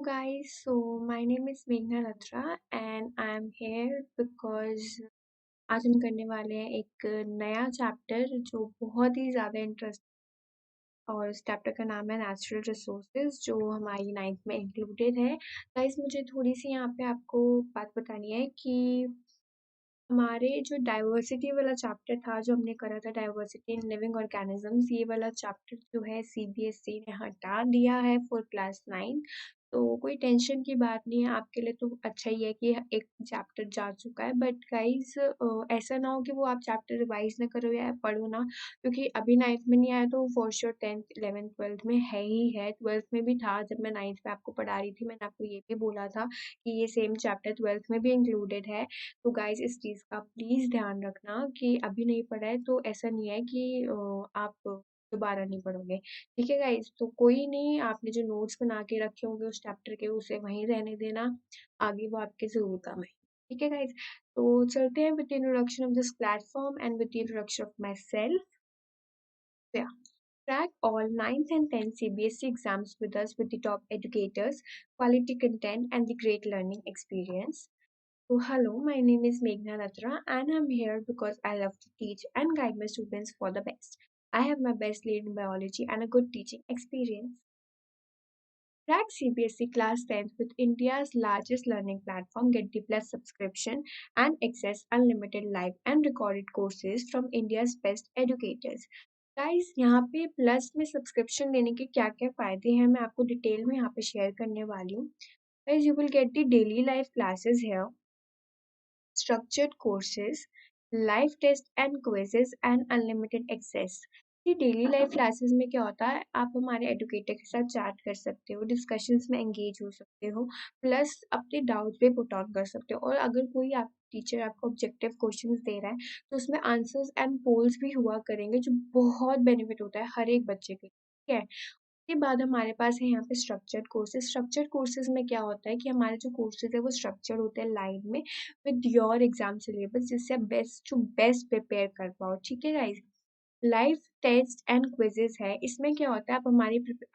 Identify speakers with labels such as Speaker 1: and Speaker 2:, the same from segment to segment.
Speaker 1: guys, so my name is Meghna Latra and I am here because आज हम करने वाले हैं एक नया चैप्टर जो बहुत ही ज़्यादा इंटरेस्ट और इस चैप्टर का नाम है नेचुरल रिसोर्सेज जो हमारी 9th में इंक्लूडेड है। गाइस मुझे थोड़ी सी यहाँ पे आपको बात बतानी है कि हमारे जो डाइवर्सिटी वाला चैप्टर था जो हमने करा था डाइवर्सिटी इन लिविंग ऑर्गेनिजम्स, ये वाला चैप्टर जो है सीबीएसई ने हटा दिया है फॉर क्लास 9। तो कोई टेंशन की बात नहीं है, आपके लिए तो अच्छा ही है कि एक चैप्टर जा चुका है। बट गाइस ऐसा ना हो कि वो आप चैप्टर रिवाइज ना करो या पढ़ो ना, क्योंकि अभी 9th में नहीं आया तो for sure 10th 11th 12th में है ही है। 12th में भी था, जब मैं 9th में आपको पढ़ा रही थी मैंने आपको ये भी बोला था कि ये सेम चैप्टर 12th में भी इंक्लूडेड है। तो गाइस इस चीज़ का प्लीज़ ध्यान रखना कि अभी नहीं पढ़ा है तो ऐसा नहीं है कि आप दोबारा नहीं पढ़ोगे। ठीक है गाइस, तो कोई नहीं, आपने जो नोट्स बना के रखे होंगे उस चैप्टर के उसे वहीं रहने देना, आगे वो आपके ज़रूर काम आएंगे। ठीक है गाइस, तो चलते हैं with the introduction of this platform and with the introduction of my self. Track all 9th and 10th CBSE exams with us with the top educators, quality content, and the great learning experience. So, hello, my name is Meghna Latra, and I'm here because I love to teach and guide my students for the best. I have my best lead in biology and a good teaching experience. Crack CBSE Class 10th with India's largest learning platform, Get the Plus subscription, and access unlimited live and recorded courses from India's best educators. Guys यहाँ पे plus में subscription लेने के क्या क्या फ़ायदे हैं मैं आपको डिटेल में यहाँ पे शेयर करने वाली हूँ। Guys you will get the daily live classes here, structured courses, live tests and quizzes and unlimited access। ये डेली लाइव क्लासेस में क्या होता है, आप हमारे एडुकेटर के साथ चैट कर सकते हो, डिस्कशंस में एंगेज हो सकते हो, प्लस अपने डाउट्स भी पुट ऑन कर सकते हो। और अगर कोई आप टीचर आपको ऑब्जेक्टिव क्वेश्चंस दे रहा है तो उसमें आंसर्स एंड पोल्स भी हुआ करेंगे जो बहुत बेनिफिट होता है हर एक बच्चे के लिए। ठीक है, के बाद हमारे पास है यहाँ पे स्ट्रक्चर्ड कोर्सेज में क्या होता है कि हमारे जो कोर्सेज है वो स्ट्रक्चर्ड होते हैं लाइन में विद योर एग्जाम सिलेबस, जिससे आप बेस्ट टू बेस्ट प्रिपेयर कर पाओ। ठीक है guys, live test and quizzes है, इसमें क्या होता है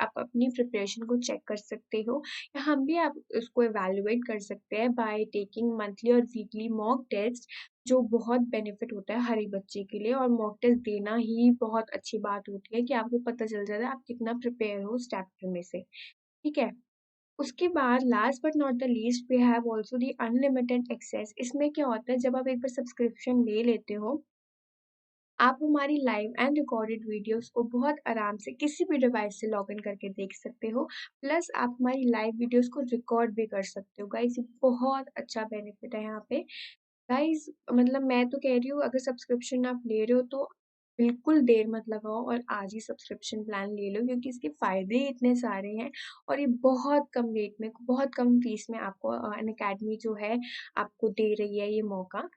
Speaker 1: आप अपनी प्रिपरेशन को चेक कर सकते हो या हम भी आप उसको एवेलुएट कर सकते हैं बाय टेकिंग मंथली और वीकली मॉक टेस्ट, जो बहुत बेनिफिट होता है हर एक बच्चे के लिए। और मॉक टेस्ट देना ही बहुत अच्छी बात होती है कि आपको पता चल जाता है आप कितना प्रिपेयर हो उस चैप्टर में से। ठीक है, उसके बाद last but not the least we have also दी अनलिमिटेड एक्सेस। इसमें क्या होता है, जब आप एक बार सब्सक्रिप्शन ले लेते हो आप हमारी लाइव एंड रिकॉर्डेड वीडियोस को बहुत आराम से किसी भी डिवाइस से लॉगिन करके देख सकते हो, प्लस आप हमारी लाइव वीडियोस को रिकॉर्ड भी कर सकते हो। गाइस ये बहुत अच्छा बेनिफिट है यहाँ पे। गाइस मतलब मैं तो कह रही हूँ अगर सब्सक्रिप्शन आप ले रहे हो तो बिल्कुल देर मत लगाओ और आज ही सब्सक्रिप्शन प्लान ले लो, क्योंकि इसके फ़ायदे ही इतने सारे हैं और ये बहुत कम रेट में बहुत कम फीस में आपको अनअकैडमी जो है आपको दे रही है ये मौका।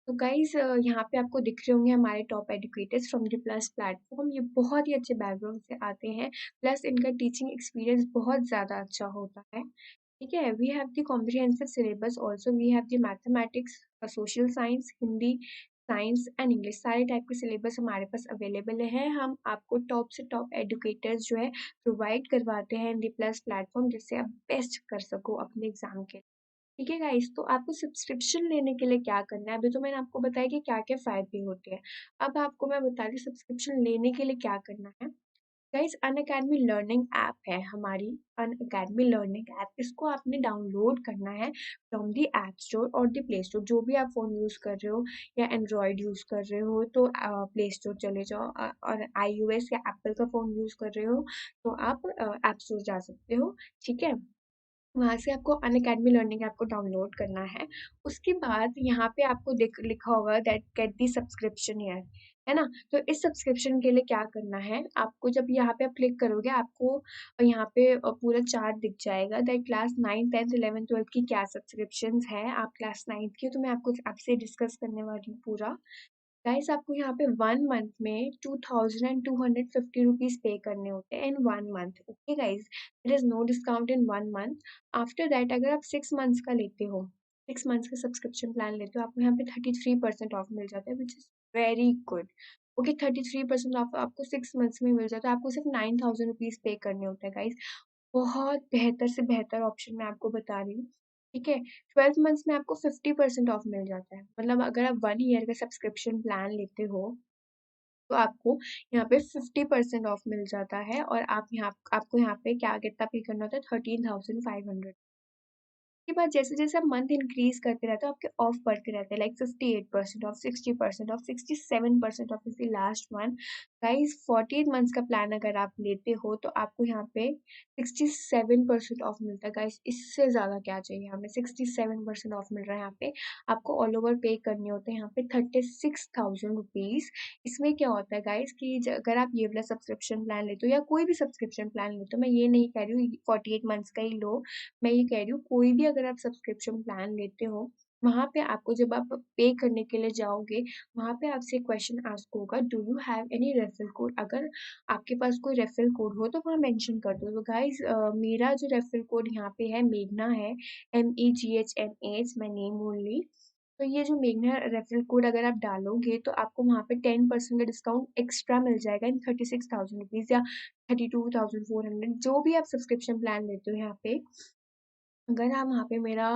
Speaker 1: तो गाइज़ यहाँ पे आपको दिख रहे होंगे हमारे top educators from the plus platform. ये बहुत ही अच्छे बैकग्राउंड से आते हैं, प्लस इनका टीचिंग एक्सपीरियंस बहुत ज़्यादा अच्छा होता है। ठीक है, we have the comprehensive syllabus also, we have the mathematics, social science, Hindi, science and English, सारे टाइप के सिलेबस हमारे पास अवेलेबल है। हम आपको टॉप से टॉप एजुकेटर्स जो है प्रोवाइड करवाते हैं इन द प्लस प्लेटफॉर्म, जिससे आप बेस्ट कर सको अपने एग्जाम के। ठीक है गाइस, तो आपको सब्सक्रिप्शन लेने के लिए क्या करना है, अभी तो मैंने आपको बताया कि क्या-क्या फ़ायदे होते हैं। अब आपको मैं बता रही हूँ सब्सक्रिप्शन लेने के लिए क्या करना है। गाइस अनअकैडमी लर्निंग ऐप है हमारी, अनअकैडमी लर्निंग ऐप, इसको आपने डाउनलोड करना है फ्रॉम द ऐप स्टोर और द प्ले स्टोर। जो भी आप फ़ोन यूज़ कर रहे हो या एंड्रॉयड यूज़ कर रहे हो तो प्ले स्टोर चले जाओ, और आईओएस या एप्पल का फ़ोन यूज़ कर रहे हो तो आप ऐप स्टोर जा सकते हो। ठीक है, वहाँ से आपको अनअकैडमी लर्निंग ऐप को डाउनलोड करना है। उसके बाद यहाँ पे आपको लिखा होगा that get the subscription here, है ना? तो इस सब्सक्रिप्शन के लिए क्या करना है, आपको जब यहाँ पे आप क्लिक करोगे आपको यहाँ पे पूरा चार्ट दिख जाएगा that class 9, 10th, 11th, 12th की क्या सब्सक्रिप्शंस हैं। आप क्लास 9th की हो तो मैं आपको आपसे डिस्कस करने वाली हूँ पूरा। गाइस आपको यहाँ पे 1 मंथ में 2250 रुपीज़ पे करने होते हैं in 1 month. Okay guys, there is no discount in 1 month. After that अगर आप 6 मंथ्स का लेते हो, 6 मंथ्स का सब्सक्रिप्शन प्लान लेते हो, आपको यहाँ पे 33% ऑफ मिल जाता है which is very good. Okay, 33% of आपको 6 मंथ्स में मिल जाता है, आपको सिर्फ 9000 रुपीज़ पे करने होते हैं गाइस। बहुत बेहतर से बेहतर ऑप्शन मैं आपको बता रही हूँ, ठीक है? 12 मंथ्स में आपको 50% ऑफ मिल जाता है। मतलब अगर आप 1 ईयर का सब्सक्रिप्शन प्लान लेते हो, तो आपको यहाँ पे 50% ऑफ मिल जाता है और आपको यहाँ पे क्या कितना पे करना होता है, 13,500। के बाद जैसे-जैसे आप मंथ इंक्रीज़ करते रहते हो, आपके ऑफ बढ़ते रहते हैं, like 58% of, 60% of, 67% of is the last one. Guys 48 months का प्लान अगर आप लेते हो तो आपको यहाँ पे 67% ऑफ मिलता है। गाइस इससे ज़्यादा क्या चाहिए हमें, 67% ऑफ मिल रहा है यहाँ पे। आपको ऑल ओवर पे करने होते हैं यहाँ पे 36,000 रुपीज़। इसमें क्या होता है गाइस कि अगर आप ये वाला सब्सक्रिप्शन प्लान लेते हो या कोई भी सब्सक्रिप्शन प्लान लेते हो, मैं ये नहीं कह रही हूँ 48 मंथ्स का ही लो, मैं ये कह रही हूँ कोई भी अगर आप सब्सक्रिप्शन प्लान लेते हो, वहाँ पे आपको जब आप पे करने के लिए जाओगे, वहाँ पे आपसे क्वेश्चन आस्क होगा, do you have any referral code? अगर आपके पास कोई रेफरल कोड हो तो वहाँ मेंशन कर दो। तो गाइस मेरा जो रेफरल कोड यहाँ पे है, मेघना है, MEGHNA, माय नेम ओनली। तो ये जो मेघना रेफरल कोड अगर आप डालोगे तो आपको वहाँ पे 10% का डिस्काउंट एक्स्ट्रा मिल जाएगा इन 36,000 रुपीज़ या 32,400, जो भी आप सब्सक्रिप्शन प्लान लेते हो यहाँ पे। अगर आप वहाँ पे मेरा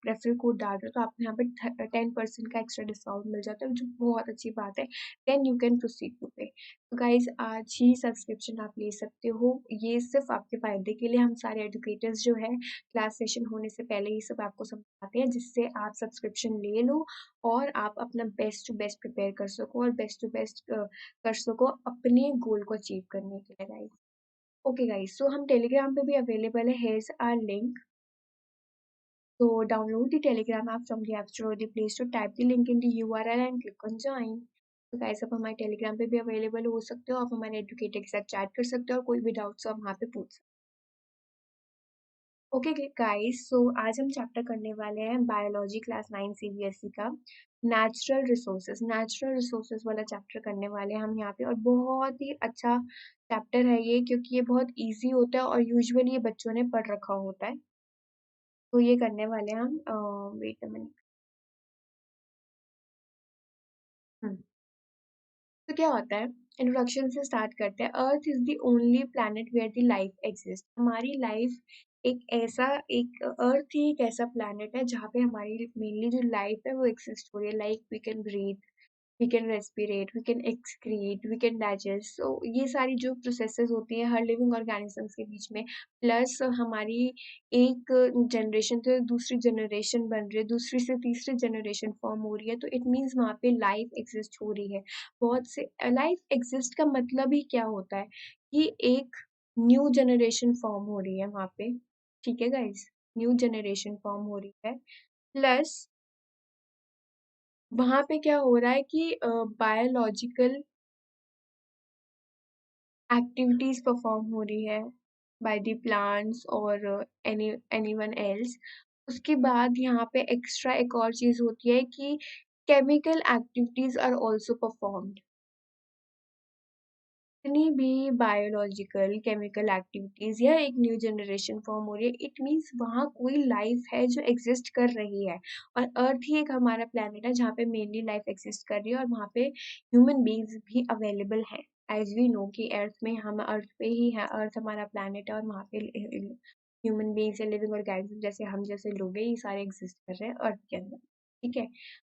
Speaker 1: रेफरल कोड डाल रहे हो तो आपको यहाँ पे 10% का एक्स्ट्रा डिस्काउंट मिल जाता है, जो बहुत अच्छी बात है। Then you can proceed to pay. तो गाइज आज ही सब्सक्रिप्शन आप ले सकते हो, ये सिर्फ आपके फ़ायदे के लिए। हम सारे एजुकेटर्स जो है क्लास सेशन होने से पहले ये सब आपको समझाते हैं, जिससे आप सब्सक्रिप्शन ले लो और आप अपना बेस्ट टू बेस्ट प्रिपेयर कर सको और बेस्ट टू बेस्ट कर सको अपने गोल को अचीव करने के लिए गाइज। ओके गाइज, सो हम टेलीग्राम पे भी अवेलेबल है, here's are link. So download the Telegram app from the App Store or the Play Store, type the link in the URL and click on join. तो guys आप हमारे Telegram पे भी available हो सकते हो, आप हमारे एडुकेटर के साथ चैट कर सकते हो और कोई भी डाउट्स हो आप वहाँ पे पूछ सकते हो। ओके गाइस, सो आज हम चैप्टर करने वाले हैं बायोलॉजी क्लास 9 CBSE का नेचुरल रिसोर्सेज वाला चैप्टर करने वाले हैं हम यहाँ पे। और बहुत ही अच्छा चैप्टर है ये, क्योंकि ये बहुत इजी होता है और यूजुअली ये बच्चों ने पढ़ रखा होता है। तो ये करने वाले हैं हम, वेट अ मिनट। तो क्या होता है, इंट्रोडक्शन से स्टार्ट करते हैं। Earth is the only planet where the life exist. हमारी लाइफ एक अर्थ ही एक ऐसा प्लैनेट है जहाँ पे हमारी मेनली जो लाइफ है वो एग्जिस्ट हो रही है। Like we can breathe, we can respirate, we can excrete, we can digest. So ये सारी जो प्रोसेसेस होती हैं हर लिविंग ऑर्गेनिजम्स के बीच में, प्लस हमारी एक जनरेशन से दूसरी जनरेशन बन रही है, दूसरी से तीसरी जनरेशन फॉर्म हो रही है, तो इट मीन्स वहाँ पे लाइफ एग्जिस्ट हो रही है। बहुत से लाइफ एग्जिस्ट का मतलब ही क्या होता है कि एक न्यू जनरेशन फॉर्म हो रही है वहाँ पे। ठीक है गाइज, न्यू जनरेशन फॉर्म हो रही है, प्लस वहाँ पे क्या हो रहा है कि बायोलॉजिकल एक्टिविटीज परफॉर्म हो रही है बाय द प्लांट्स और एनीवन एल्स। उसके बाद यहाँ पे एक्स्ट्रा एक और चीज होती है कि chemical activities are also performed. जितनी भी बायोलॉजिकल केमिकल एक्टिविटीज या एक न्यू जनरेशन फॉर्म हो रही है, इट मीन्स वहाँ कोई लाइफ है जो एग्जिस्ट कर रही है। और अर्थ ही एक हमारा प्लेनेट है जहाँ पे मेनली लाइफ एग्जिस्ट कर रही है और वहाँ पे ह्यूमन बींग्स भी अवेलेबल हैं। एज वी नो कि अर्थ में हम अर्थ पे ही है, अर्थ हमारा प्लेनेट है और वहाँ पे ह्यूमन बींग्स या लिविंग ऑर्गेनिज्म जैसे हम जैसे लोग हैं, ये सारे एग्जिस्ट कर रहे हैं अर्थ के अंदर। ठीक है,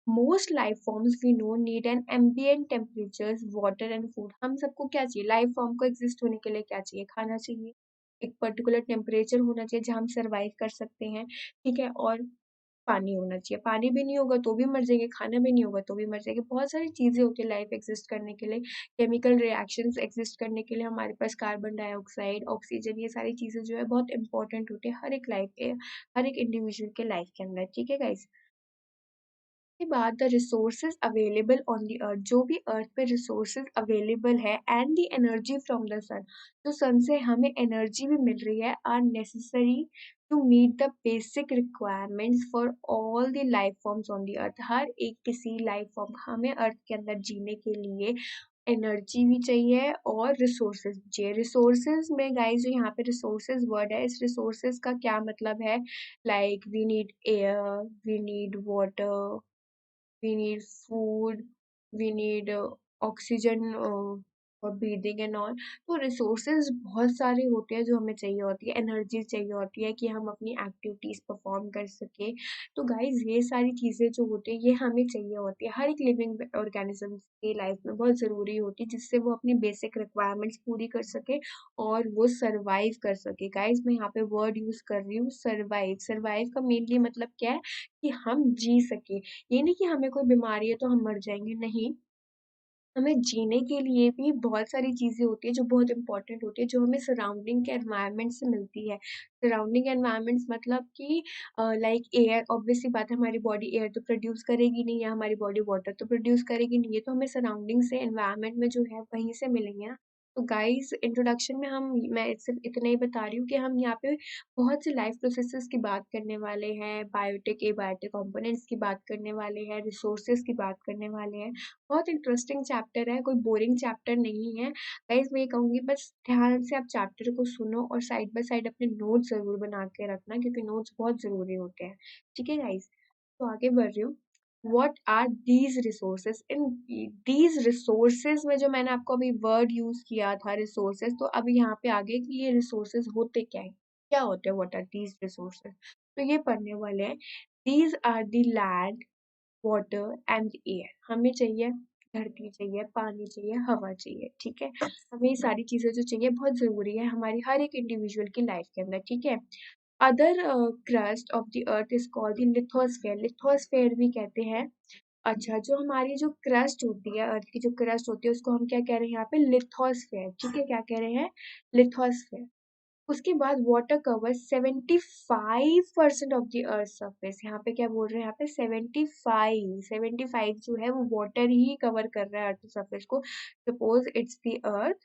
Speaker 1: most life forms we know need an ambient temperatures, water and food. हम सबको क्या चाहिए, लाइफ फॉर्म को एग्जिस्ट होने के लिए क्या चाहिए, खाना चाहिए, एक पर्टिकुलर टेम्परेचर होना चाहिए जहाँ हम सर्वाइव कर सकते हैं। ठीक है, और पानी होना चाहिए। पानी भी नहीं होगा तो भी मर जाएंगे, खाना भी नहीं होगा तो भी मर जाएंगे। बहुत सारी चीजें होती है लाइफ एग्जिस्ट करने के लिए। केमिकल रिएक्शंस एग्जिस्ट करने के लिए हमारे पास कार्बन डाइऑक्साइड, ऑक्सीजन, ये सारी चीजें जो है बहुत इंपॉर्टेंट होती है हर एक लाइफ के, हर एक इंडिविजुअल के लाइफ के अंदर। ठीक है गाइस, के बाद the resources available on the earth, जो भी अर्थ पे रिसोर्सेज अवेलेबल है, and the energy from the sun, जो सन से हमें एनर्जी भी मिल रही है, are necessary to meet the basic requirements for all the life forms on the earth. हर एक किसी लाइफ फॉर्म, हमें अर्थ के अंदर जीने के लिए एनर्जी भी चाहिए और रिसोर्सेज भी चाहिए। रिसोर्सेज में गाइस जो यहाँ पे रिसोर्सेज वर्ड है, इस रिसोर्सेज का क्या मतलब है, like we need air, we need water, we need food, we need oxygen, और ब्रीदिंग एंड ऑल। तो रिसोर्सेज बहुत सारे होते हैं जो हमें चाहिए होती है, एनर्जी चाहिए होती है कि हम अपनी एक्टिविटीज परफॉर्म कर सके। तो गाइज ये सारी चीजें जो होती है ये हमें चाहिए होती है, हर एक लिविंग ऑर्गेनिज्म की लाइफ में बहुत जरूरी होती है, जिससे वो अपनी बेसिक रिक्वायरमेंट्स पूरी कर सके और वो सरवाइव कर सके। गाइज मैं यहाँ पे वर्ड यूज कर रही हूँ सरवाइव। सरवाइव का मेनली मतलब क्या है कि हम जी सके। ये नहीं कि हमें कोई बीमारी है तो हम मर जाएंगे, नहीं। हमें जीने के लिए भी बहुत सारी चीज़ें होती है जो बहुत इम्पोर्टेंट होती है, जो हमें सराउंडिंग के एनवायरनमेंट से मिलती है। सराउंडिंग एनवायरनमेंट्स मतलब कि लाइक एयर, ऑब्वियस सी बात है हमारी बॉडी एयर तो प्रोड्यूस करेगी नहीं, या हमारी बॉडी वाटर तो प्रोड्यूस करेगी नहीं, ये तो हमें सराउंडिंग से एनवायरनमेंट में जो है वहीं से मिलेंगे ना। तो गाइस इंट्रोडक्शन में मैं सिर्फ इतना ही बता रही हूँ कि हम यहाँ पे बहुत से लाइफ प्रोसेसेस की बात करने वाले हैं, बायोटिक एबायोटिक कंपोनेंट्स की बात करने वाले हैं, रिसोर्सेज की बात करने वाले हैं। बहुत इंटरेस्टिंग चैप्टर है, कोई बोरिंग चैप्टर नहीं है। गाइस मैं ये कहूँगी बस ध्यान से आप चैप्टर को सुनो और साइड बाय साइड अपने नोट्स ज़रूर बना के रखना, क्योंकि नोट्स बहुत ज़रूरी होते हैं। ठीक है गाइस? तो आगे बढ़ रही हूँ। What are these resources? In these resources में जो मैंने आपको अभी वर्ड यूज़ किया था रिसोर्सेज, तो अभी यहाँ पे आगे कि ये रिसोर्सेज होते क्या है? क्या होते हैं व्हाट आर दीज रिसोर्सेज? तो ये पढ़ने वाले हैं। These are the land, water and air. हमें चाहिए धरती, चाहिए पानी, चाहिए हवा चाहिए, ठीक है। हमें ये सारी चीजें जो चाहिए बहुत जरूरी है हमारी हर एक इंडिविजुअल की लाइफ के अंदर, ठीक है। Other crust of the earth is called the lithosphere. Lithosphere भी कहते हैं। अच्छा, जो हमारी जो क्रस्ट होती है, अर्थ की जो क्रस्ट होती है, उसको हम क्या कह रहे हैं यहाँ पे? लिथोस्फेयर, ठीक है। क्या कह रहे हैं? लिथोस्फेयर। उसके बाद water cover 75% of the earth surface. यहाँ पे क्या बोल रहे हैं? यहाँ पे 75 जो है वो वाटर ही कवर कर रहा है अर्थ सरफेस को। सपोज इट्स द अर्थ,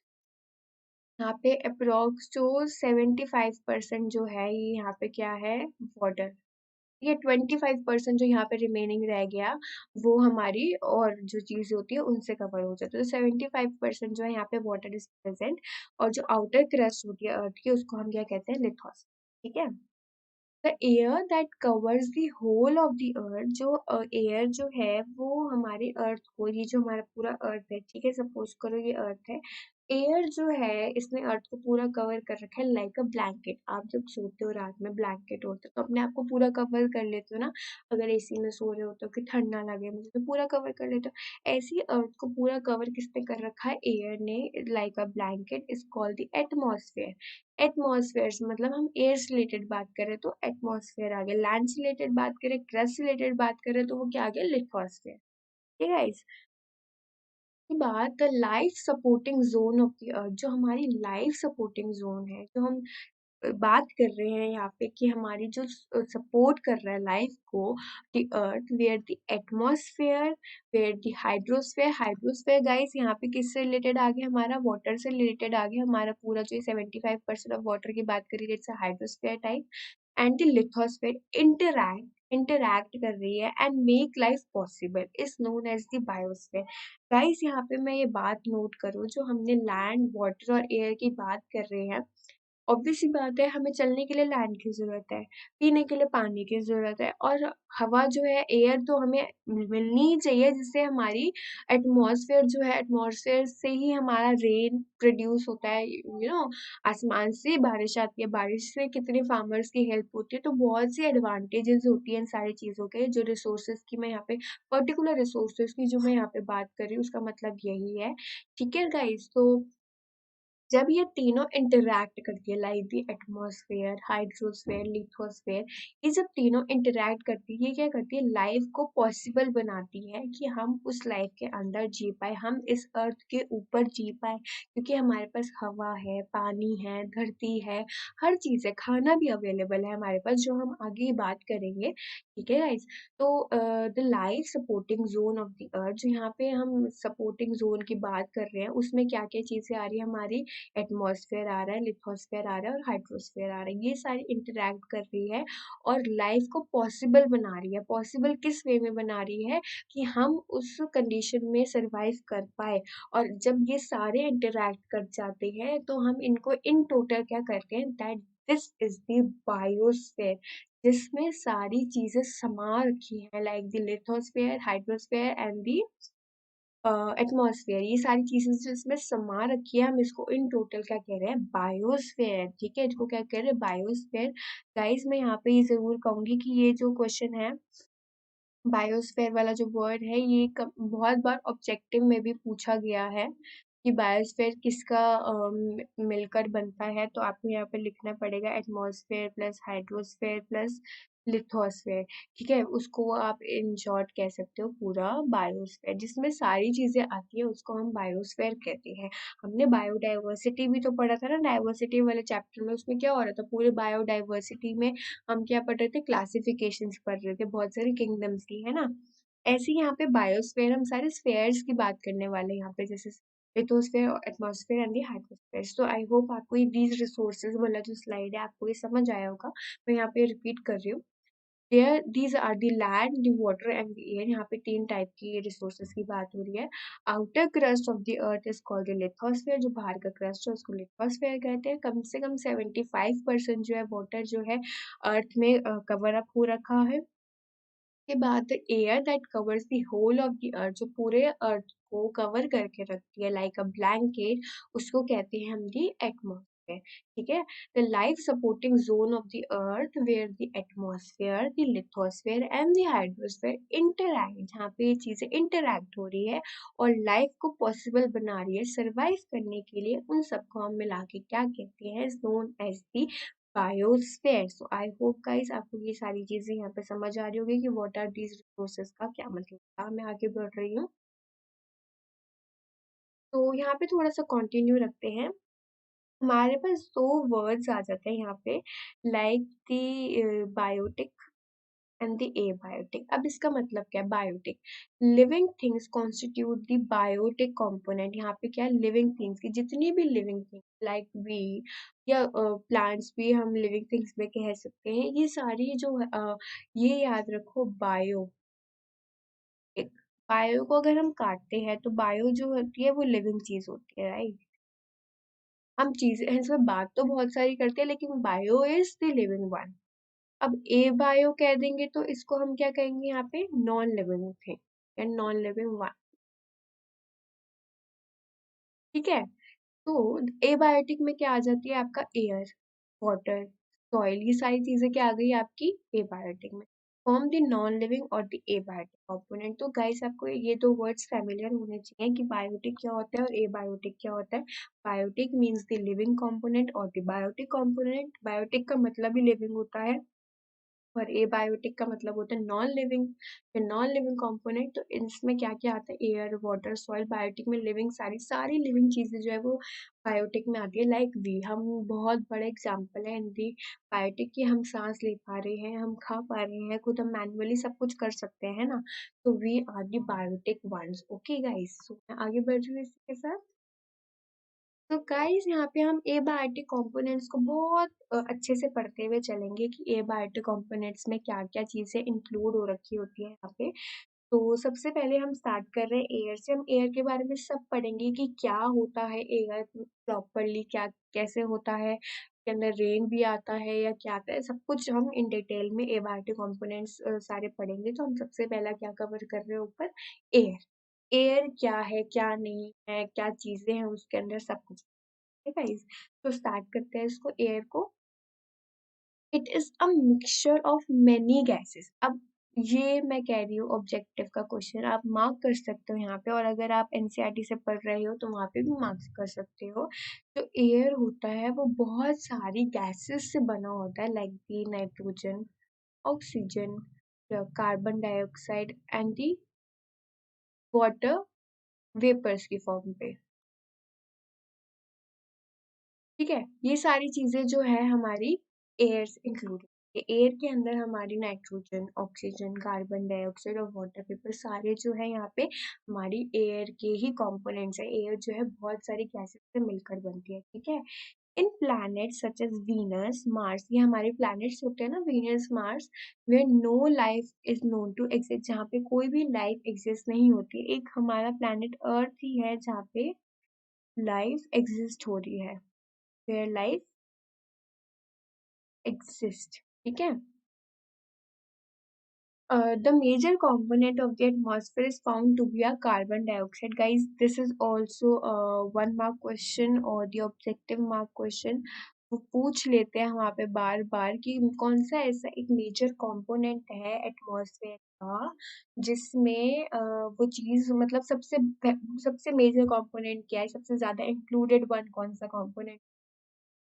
Speaker 1: यहाँ पे अप्रोक्स जो 75% जो है ये यहाँ पे क्या है? वाटर। ये 25% जो यहाँ पे रिमेनिंग रह गया वो हमारी और जो चीज होती है उनसे कवर हो जाती है। तो 75% जो है यहाँ पे वाटर इज प्रेजेंट, और जो आउटर क्रस्ट होती है अर्थ की उसको हम क्या कहते हैं? लिथोस, ठीक है। The air that covers the whole of the earth, जो एयर जो है वो हमारे अर्थ को, ये जो हमारा पूरा अर्थ है, ठीक है, सपोज करो ये अर्थ है। एयर जो है इसने अर्थ को पूरा कवर कर रखा है लाइक अ ब्लैंकेट। आप जब सोते हो रात में ब्लैंकेट होता है तो अपने आप को पूरा कवर कर लेते हो ना। अगर एसी में सो रहे हो तो कि ठंड ना लगे मुझे, तो पूरा कवर कर लेते हो। ऐसे ही अर्थ को पूरा कवर किसने कर रखा है? एयर ने, like a blanket is called the atmosphere. Atmosphere मतलब हम एयर से रिलेटेड बात करें तो एटमॉस्फेयर आ गया, लैंड से रिलेटेड बात करें, क्रस्ट से रिलेटेड बात करें तो वो क्या आ गया? लिथोस्फेयर, ठीक है गाइस। की बात the life supporting zone of the earth, जो हमारी लाइफ सपोर्टिंग जोन है, जो हम बात कर रहे हैं यहाँ पे कि हमारी जो सपोर्ट कर रहा है लाइफ को, the earth, where the atmosphere, where the hydrosphere. Hydrosphere guys यहाँ पे किससे रिलेटेड आ गया? हमारा वाटर से रिलेटेड आ गया। हमारा पूरा जो 75% ऑफ वाटर की बात करी, it's hydrosphere type. And the lithosphere interact कर रही है and make life possible is known as the biosphere. Guys यहाँ पे मैं ये बात नोट करूँ, जो हमने लैंड, वाटर और एयर की बात कर रहे हैं, ऑब्वियस सी बात है हमें चलने के लिए लैंड की ज़रूरत है, पीने के लिए पानी की ज़रूरत है, और हवा जो है, एयर तो हमें मिलनी ही चाहिए, जिससे हमारी एटमॉस्फेयर जो है, एटमॉस्फेयर से ही हमारा रेन प्रोड्यूस होता है, आसमान से बारिश आती है, बारिश से कितने फार्मर्स की हेल्प होती है। तो बहुत सी एडवांटेजेस होती हैं इन सारी चीज़ों के। जो रिसोर्सेज की मैं यहाँ पे, पर्टिकुलर रिसोर्सेज की जो मैं यहाँ पे बात कर रही हूँ, उसका मतलब यही है, ठीक है गाइस। तो जब ये तीनों इंटरैक्ट करती है, like the atmosphere, hydrosphere, lithosphere, ये जब तीनों इंटरैक्ट करती है, ये क्या करती है? लाइफ को पॉसिबल बनाती है कि हम उस लाइफ के अंदर जी पाए, हम इस अर्थ के ऊपर जी पाए, क्योंकि हमारे पास हवा है, पानी है, धरती है, हर चीज़ है, खाना भी अवेलेबल है हमारे पास, जो हम आगे बात करेंगे, ठीक है गाइस। तो the life supporting zone of the earth, जो यहाँ पे हम सपोर्टिंग जोन की बात कर रहे हैं, उसमें क्या क्या चीज़ें आ रही है? हमारी एटमॉस्फेयर आ रहा है, लिथोस्फेयर आ रहा है और हाइड्रोस्फेयर आ रहा है। ये सारी इंटरैक्ट कर रही है और लाइफ को पॉसिबल बना रही है। पॉसिबल किस वे में बना रही है? कि हम उस कंडीशन में सरवाइव कर पाए। और जब ये सारे इंटरैक्ट कर जाते हैं तो हम इनको इन टोटल क्या करते हैं? That this is the biosphere, जिसमें सारी चीजें समा रखी हैं, like the lithosphere, hydrosphere and the atmosphere, ये सारी चीजें जो इसमें समा रखी है, हम इसको इन टोटल क्या कह रहे हैं, बायोस्फेयर। ठीक है, इसको क्या कह रहे हैं, बायोस्फेयर। गाइस मैं यहाँ पे ये जरूर कहूंगी कि ये जो क्वेश्चन है, बायोस्फेयर वाला जो वर्ड है, ये बहुत बार ऑब्जेक्टिव में भी पूछा गया है कि बायोस्फेयर किसका मिलकर बनता है। तो आपको यहाँ पे लिखना पड़ेगा atmosphere plus hydrosphere plus lithosphere. ठीक है, उसको आप इन शॉर्ट कह सकते हो पूरा बायोस्फेयर, जिसमें सारी चीजें आती है उसको हम बायोस्फेयर कहते हैं। हमने बायोडाइवर्सिटी भी तो पढ़ा था ना, डाइवर्सिटी वाले चैप्टर में, उसमें क्या हो रहा था, पूरे बायोडाइवर्सिटी में हम क्या पढ़ रहे थे, क्लासिफिकेशंस पढ़ रहे थे बहुत सारी किंगडम्स की, है ना। ऐसे ही यहाँ पे बायोस्फेयर, हम सारे स्फेयर्स की बात करने वाले हैं यहाँ पे, जैसे lithosphere, atmosphere and the hydrosphere. तो आई होप आपको ये दीज रिसोर्सेज वाला जो स्लाइड है आपको ये समझ आया होगा। मैं यहाँ पे रिपीट कर रही हूँ। There these are the land, the water and the air. यहाँ पे 3 टाइप की रिसोर्सेज की बात हो रही है। Outer crust of the earth is called the lithosphere, जो बाहर का क्रस्ट है उसको लिथोस्फेयर कहते हैं। कम से कम 75% जो है वाटर जो है अर्थ में कवर अप हो रखा है। के बाद air that covers the whole of the earth, जो पूरे अर्थ को कवर करके रखती है लाइक अ ब्लैंकेट, उसको कहते हैं हम दी एटमॉस्फेयर। ठीक है, the life supporting zone of the earth where the atmosphere, the lithosphere and the hydrosphere interact, जहाँ पे ये चीजें इंटरैक्ट हो रही है और लाइफ को पॉसिबल बना रही है सर्वाइव करने के लिए, उन सबको हम मिला के क्या कहते हैं, known as the biosphere. So I hope guys आपको ये सारी चीजें यहाँ पे समझ आ रही होगी कि व्हाट आर दीज रिसोर्सेज का क्या मतलब था। मैं आगे बढ़ रही हूँ, तो यहाँ पे थोड़ा सा कंटिन्यू रखते हैं। हमारे पास 2 वर्ड्स आ जाते हैं यहाँ पे, like the biotic and the abiotic. अब इसका मतलब क्या है, biotic, living things constitute the biotic component. यहाँ पे क्या है, लिविंग थिंग्स की जितनी भी लिविंग थिंग्स लाइक वी या प्लांट्स भी हम लिविंग थिंग्स में कह सकते हैं, ये सारी जो ये याद रखो बायो, बायो को अगर हम काटते हैं तो बायो जो होती है वो लिविंग चीज होती है, राइट। हम चीजें इसमें बात तो बहुत सारी करते हैं लेकिन bio is the living one. अब ए बायो कह देंगे तो इसको हम क्या कहेंगे, यहाँ पे नॉन लिविंग थिंग या नॉन लिविंग वन। ठीक है, तो एबायोटिक में क्या आ जाती है, आपका एयर, वाटर, सॉइल, ये सारी चीजें क्या आ गई आपकी एबायोटिक में। फॉर्म द नॉन लिविंग और द एबायोटिक कंपोनेंट। तो गाइस आपको ये 2 वर्ड्स फैमिलियर होने चाहिए कि बायोटिक क्या होता है और एबायोटिक क्या होता है। Biotic means the living component और द बायोटिक कंपोनेंट, बायोटिक का मतलब ही लिविंग होता है और एबायोटिक का मतलब होता है नॉन लिविंग। फिर नॉन लिविंग कंपोनेंट, तो इसमें क्या क्या आता है, एयर, वाटर, सॉइल। बायोटिक में लिविंग, सारी सारी लिविंग चीजें जो है वो बायोटिक में आती है। लाइक वी, हम बहुत बड़े एग्जाम्पल है हिंदी बायोटिक की, हम सांस ले पा रहे हैं, हम खा पा रहे हैं, खुद हम मैनुअली सब कुछ कर सकते हैं ना। तो we are the biotic ones. Okay guys, so मैं आगे बढ़ रही हूँ इसके साथ। तो गाइस यहाँ पे हम एबायोटिक कंपोनेंट्स को बहुत अच्छे से पढ़ते हुए चलेंगे कि एबायोटिक कंपोनेंट्स में क्या क्या चीजें इंक्लूड हो रखी होती है यहाँ पे। तो सबसे पहले हम स्टार्ट कर रहे हैं एयर से। हम एयर के बारे में सब पढ़ेंगे कि क्या होता है एयर प्रॉपरली, क्या कैसे होता है, के अंदर रेन भी आता है या क्या आता है, सब कुछ हम इन डिटेल में एबायोटिक कंपोनेंट्स सारे पढ़ेंगे। तो हम सबसे पहला क्या कवर कर रहे हैं ऊपर, एयर। एयर क्या है, क्या नहीं है, क्या चीजें हैं उसके अंदर, सब कुछ। ठीक है गाइस, तो स्टार्ट करते हैं इसको, एयर को। It is a mixture of many gases. अब ये मैं कह रही हूँ ऑब्जेक्टिव का क्वेश्चन, आप मार्क कर सकते हो यहाँ पे, और अगर आप एनसीईआरटी से पढ़ रहे हो तो वहां पे भी मार्क्स कर सकते हो। जो एयर होता है वो बहुत सारी गैसेस से बना होता है, like the nitrogen, oxygen, carbon dioxide and the water vapours की फॉर्म पे। ठीक है, ये सारी चीजें जो है हमारी एयर से इंक्लूड, एयर के अंदर हमारी नाइट्रोजन, ऑक्सीजन, कार्बन डाइऑक्साइड और वाटर वेपर सारे जो है यहाँ पे हमारी एयर के ही कंपोनेंट्स है। एयर जो है बहुत सारी गैसेस से मिलकर बनती है। ठीक है, in planets such as Venus, Mars, ये हमारे प्लैनेट्स होते हैं ना, Venus, Mars, where no life is known to exist, जहाँ पे कोई भी लाइफ एग्जिस्ट नहीं होती। एक हमारा प्लैनेट अर्थ ही है जहाँ पे लाइफ एग्जिस्ट हो रही है, वेयर लाइफ एग्जिस्ट। ठीक है, The major component of the atmosphere is found to be a carbon dioxide. Guys, this is also a 1 mark question और the objective mark question. वो पूछ लेते हैं वहाँ पे बार बार कि कौन सा ऐसा एक मेजर कंपोनेंट है एटमॉस्फेयर का जिसमें वो चीज मतलब सबसे मेजर कंपोनेंट क्या है, सबसे ज्यादा इंक्लूडेड वन कौन सा कंपोनेंट।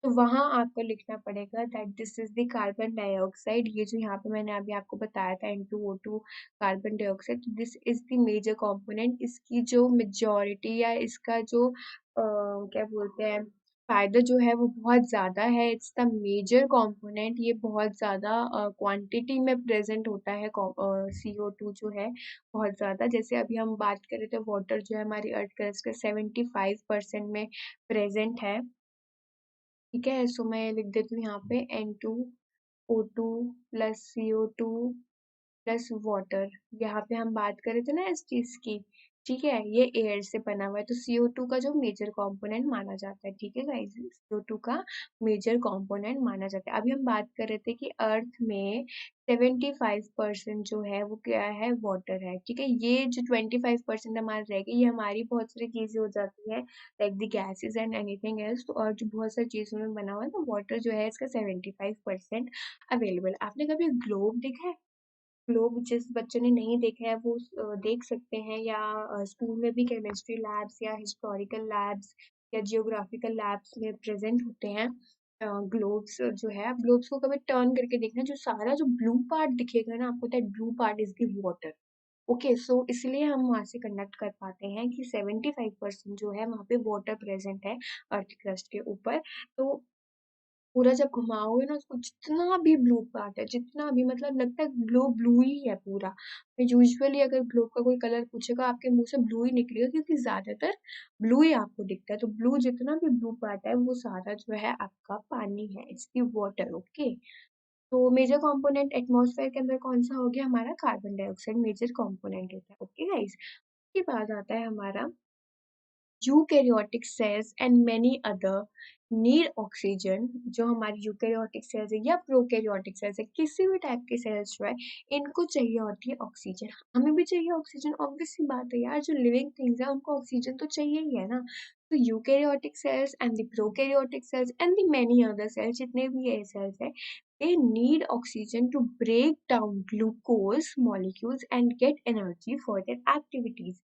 Speaker 1: तो वहां आपको लिखना पड़ेगा that this is the carbon dioxide. ये जो यहाँ पे मैंने अभी आपको बताया था N2O2 carbon dioxide, this is the major component. इसकी जो मेजॉरिटी या इसका जो क्या बोलते हैं फायदा जो है वो बहुत ज्यादा है। It's the major component. ये बहुत ज्यादा क्वांटिटी में प्रेजेंट होता है CO2 जो है बहुत ज्यादा। जैसे अभी हम बात कर रहे थे वाटर जो है हमारी अर्थ क्रस्ट के 75% में प्रेजेंट है। ठीक है, सो मैं लिख देती हूँ यहाँ पे N2O2 plus CO2 plus water. यहाँ पे हम बात कर रहे थे ना इस चीज की। ठीक है, ये एयर से बना हुआ है तो CO2 का जो मेजर कंपोनेंट माना जाता है। ठीक है गाइस, CO2 का मेजर कंपोनेंट माना जाता है। अभी हम बात कर रहे थे कि अर्थ में 75% जो है वो क्या है, वाटर है। ठीक है, ये जो 25% हमारे रह गए ये हमारी बहुत सारी चीजें हो जाती है like the gases and anything else. तो और जो बहुत सारी चीजों में बना हुआ है तो वाटर जो है इसका 75% अवेलेबल। आपने कभी ग्लोब देखा है? ग्लोब जिस बच्चों ने नहीं देखा है वो देख सकते हैं, या स्कूल में भी केमिस्ट्री लैब्स या हिस्टोरिकल लैब्स या जियोग्राफिकल लैब्स में प्रेजेंट होते हैं ग्लोब्स जो है। आप ग्लोब्स को कभी टर्न करके देखना, जो सारा जो ब्लू पार्ट दिखेगा ना आपको, that blue part is the water. Okay, so इसलिए हम वहां से कनेक्ट कर पाते हैं कि 75% जो है वहां पे वाटर प्रेजेंट है अर्थ क्रस्ट के ऊपर। तो पूरा जब घुमाओगे ना उसको, जितना भी ब्लू पार्ट है, जितना भी मतलब लगता है ग्लोब ब्लू ही है पूरा। यूजुअली अगर ग्लोब का कोई कलर पूछेगा आपके मुंह से ब्लू ही निकलेगा क्योंकि ज्यादातर ब्लू ही आपको दिखता है। तो ब्लू जितना भी ब्लू पार्ट है वो सारा जो है आपका पानी है, इट्स दी वाटर। ओके, तो मेजर कंपोनेंट एटमॉस्फेयर के अंदर कौन सा हो गया हमारा, कार्बन डाइऑक्साइड मेजर कंपोनेंट होता है। ओके गाइस, उसके बाद आता है हमारा eukaryotic cells and many other need oxygen. जो हमारी यूकैरियोटिक सेल्स है या प्रोकैरियोटिक सेल्स है, किसी भी टाइप के सेल्स जो है इनको चाहिए होती है ऑक्सीजन। हमें भी चाहिए ऑक्सीजन, ऑब्वियस सी बात है यार, जो लिविंग थिंग्स है उनको ऑक्सीजन तो चाहिए ही है ना। तो eukaryotic cells and the prokaryotic cells and the many other sales, जितने भी ये सेल्स है, they need oxygen to break down glucose molecules and get energy for their activities।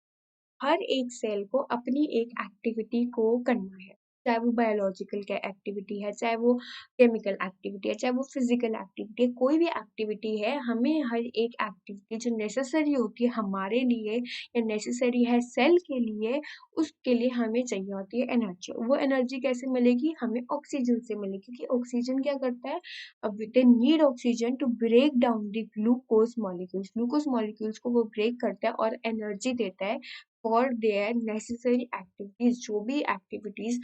Speaker 1: हर एक सेल को अपनी एक एक्टिविटी को करना है, चाहे वो बायोलॉजिकल का एक्टिविटी है, चाहे वो केमिकल एक्टिविटी है, चाहे वो फिजिकल एक्टिविटी है, कोई भी एक्टिविटी है, हमें हर एक एक्टिविटी जो नेसेसरी होती है हमारे लिए या नेसेसरी है सेल के लिए, उसके लिए हमें चाहिए होती है एनर्जी। वो एनर्जी कैसे मिलेगी, हमें ऑक्सीजन से मिलेगी, क्योंकि ऑक्सीजन क्या करता है, अब they need oxygen to break down the glucose molecules. Glucose molecules को वो ब्रेक करता है और एनर्जी देता है फॉर देयर नेसेसरी एक्टिविटीज। जो भी एक्टिविटीज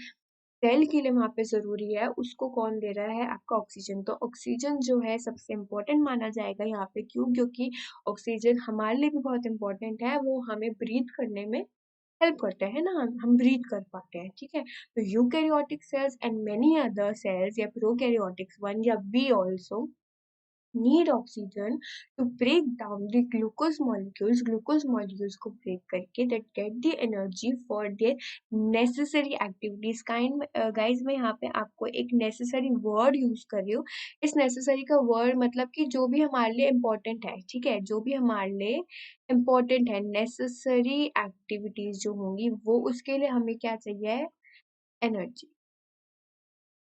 Speaker 1: सेल के लिए वहां पे जरूरी है उसको कौन दे रहा है, आपका ऑक्सीजन। तो ऑक्सीजन जो है सबसे इम्पोर्टेंट माना जाएगा यहाँ पे। क्यों? क्योंकि ऑक्सीजन हमारे लिए भी बहुत इंपॉर्टेंट है, वो हमें ब्रीथ करने में हेल्प करता है ना, हम ब्रीथ कर पाते हैं। ठीक है, तो eukaryotic cells and many other cells या प्रोकैरियोटिक्स वन या be also need oxygen to break down the glucose molecules को break करके that get the energy for their necessary activities। kind guys, मैं यहाँ पे आपको एक necessary word use कर रही हूँ। इस necessary का word मतलब कि जो भी हमारे लिए important है। ठीक है, जो भी हमारे लिए important है, necessary activities जो होंगी वो, उसके लिए हमें क्या चाहिए, एनर्जी।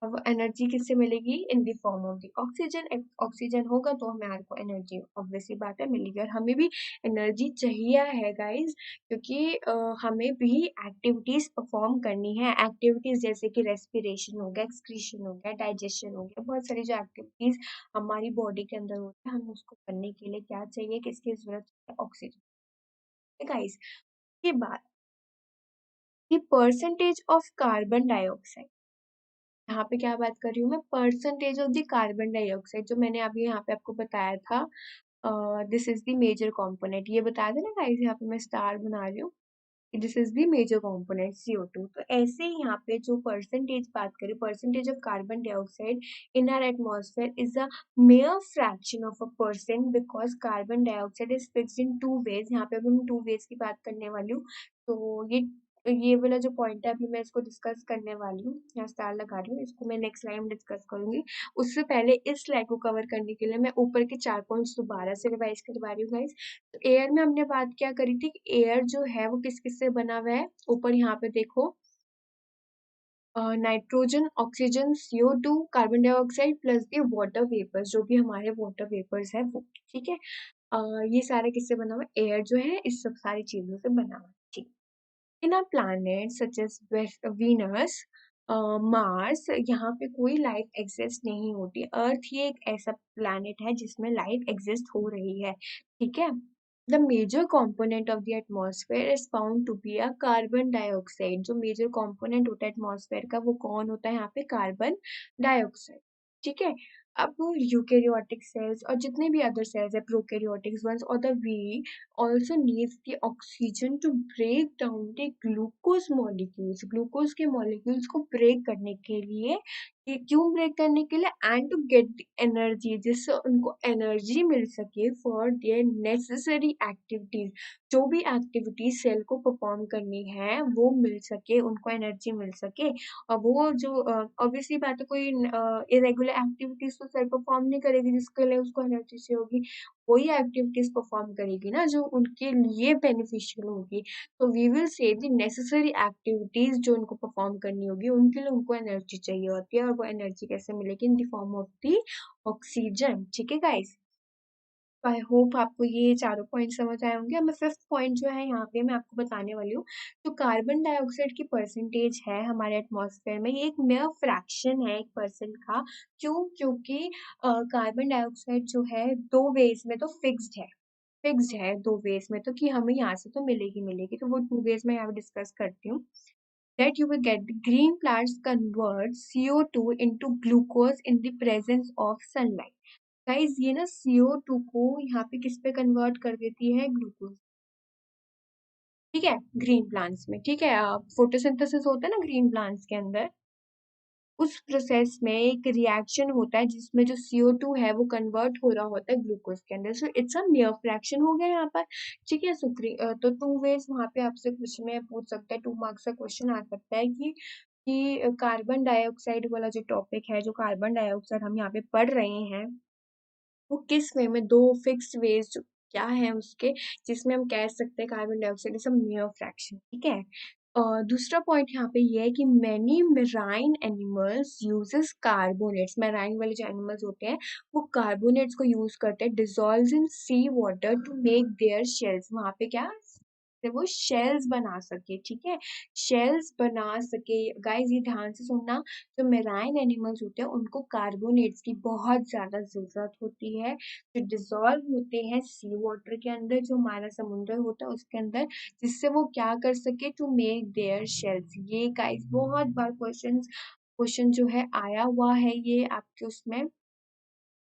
Speaker 1: अब एनर्जी किससे मिलेगी, इन the form of the oxygen. Oxygen होगा तो हमारे को एनर्जी ऑब्वियसली बात है मिलेगी। और हमें भी एनर्जी चाहिए है गाइस, क्योंकि हमें भी एक्टिविटीज परफॉर्म करनी है। एक्टिविटीज जैसे कि रेस्पिरेशन हो गया, एक्सक्रीशन हो गया, डाइजेशन हो गया, बहुत सारी जो एक्टिविटीज हमारी बॉडी के अंदर होती है, हमें उसको करने के लिए क्या चाहिए, किसकी जरूरत है, ऑक्सीजन। गाइस, के बाद the percentage of carbon dioxide. यहाँ पे क्या बात कर रही हूँ मैं, percentage of the carbon dioxide, जो मैंने अभी यहाँ पे आपको बताया था, this is the major component. ये बताया था ना गाइस, यहाँ पे मैं स्टार बना रही हूँ। This is the major component CO2। तो ऐसे ही यहाँ पे जो परसेंटेज बात करें, percentage of carbon dioxide in are atmosphere is a mere fraction of a percent because carbon dioxide is fixed in two ways। यहाँ पे अब हम टू वेज की बात करने वाली हूँ। तो ये वाला जो पॉइंट है अभी मैं इसको डिस्कस करने वाली हूँ, यहाँ स्टार लगा रही हूँ, इसको मैं नेक्स्ट स्लाइड में डिस्कस करूंगी। उससे पहले इस स्लाइड को कवर करने के लिए मैं ऊपर के 4 पॉइंट्स दोबारा से रिवाइज करवा रही हूँ गाइस। तो एयर में हमने बात क्या करी थी कि एयर जो है वो किस किस से बना हुआ है। ऊपर यहाँ पे देखो, nitrogen, oxygen, CO2, carbon dioxide plus the water vapours, जो भी हमारे वाटर वेपर्स है वो। ठीक है, ये सारे किससे बना हुआ है? एयर जो है इस सब सारी चीजों से बना हुआ है। ठीक, in a planet such as Venus, Mars, यहाँ पे कोई लाइफ एग्जिस्ट नहीं होती। अर्थ ही एक ऐसा प्लैनेट है जिसमें लाइफ एग्जिस्ट हो रही है। ठीक है, the major component of the atmosphere is found to be a carbon dioxide. जो मेजर component होता है एटमॉस्फेयर का वो कौन होता है? यहाँ पे कार्बन डाइऑक्साइड। ठीक है, अब यूकेरियोटिक सेल्स और जितने भी अदर सेल्स है, प्रोकैरियोटिक ones और the we also needs the oxygen to break down the glucose molecules। Glucose के मॉलिक्यूल्स को ब्रेक करने के लिए, ये क्यों ब्रेक करने के लिए? एंड टू गेट एनर्जी, जिससे उनको एनर्जी मिल सके फॉर देयर नेसेसरी एक्टिविटीज। जो भी एक्टिविटीज सेल को परफॉर्म करनी है वो मिल सके, उनको एनर्जी मिल सके। और वो जो ऑब्वियसली बात है, कोई इरेगुलर एक्टिविटीज तो सेल परफॉर्म नहीं करेगी जिसके लिए उसको एनर्जी चाहिए होगी। वही एक्टिविटीज परफॉर्म करेगी ना जो उनके लिए बेनिफिशियल होगी। तो we will say the necessary activities जो उनको परफॉर्म करनी होगी उनके लिए उनको एनर्जी चाहिए होती है, और वो एनर्जी कैसे मिलेगी? इन the form of the oxygen. ठीक है गाइस, आई होप आपको ये चारों पॉइंट समझ आए होंगे। अब मैं फिफ्थ पॉइंट जो है यहाँ पे मैं आपको बताने वाली हूँ। तो कार्बन डाइऑक्साइड की परसेंटेज है हमारे एटमॉस्फेयर में, ये एक मेरा फ्रैक्शन है 1% का। क्यों? क्योंकि कार्बन डाइऑक्साइड जो है दो वेज में तो फिक्स्ड है दो वेज में तो, कि हमें यहाँ से तो मिलेगी मिलेगी। तो वो टू वेज में यहाँ पे डिस्कस करती हूँ। That you will get the green plants convert CO2 into glucose in the presence of sunlight। Guys ये ना CO2 को यहाँ पे किस पे कन्वर्ट कर देती है? ग्लूकोज। ठीक है, ग्रीन प्लांट्स में। ठीक है, फोटोसिंथेसिस होता है ना ग्रीन प्लांट्स के अंदर, उस प्रोसेस में एक रिएक्शन होता है जिसमें जो CO2 है वो कन्वर्ट हो रहा होता है ग्लूकोज के अंदर। So it's a near fraction हो गया यहाँ पर। ठीक है, तो टू वेज वहां पे आपसे क्वेश्चन में पूछ सकता है, 2 मार्क्स का क्वेश्चन आ सकता है कि कार्बन डाइऑक्साइड वाला जो टॉपिक है, जो कार्बन डाइऑक्साइड हम यहाँ पे पढ़ रहे हैं, वो किस वे में दो फिक्स्ड वेज क्या है उसके, जिसमें हम कह सकते हैं carbon dioxide is a mayor fraction. ठीक है, दूसरा पॉइंट यहाँ पे ये है कि many marine animals uses carbonates. Marine वाले जो एनिमल्स होते हैं वो कार्बोनेट्स को यूज करते हैं dissolve in sea water to make their shells. वहां पे क्या से वो शेल्स बना सके। ठीक है, शेल्स बना सके। गाइस ये ध्यान से सुनना, जो मेराइन एनिमल्स होते हैं उनको कार्बोनेट्स की बहुत ज्यादा जरूरत होती है, जो डिजोल्व होते हैं सी वाटर के अंदर, जो हमारा समुद्र होता है उसके अंदर, जिससे वो क्या कर सके? To make their shells. ये गाइस बहुत बार क्वेश्चन जो है आया हुआ है ये आपके उसमें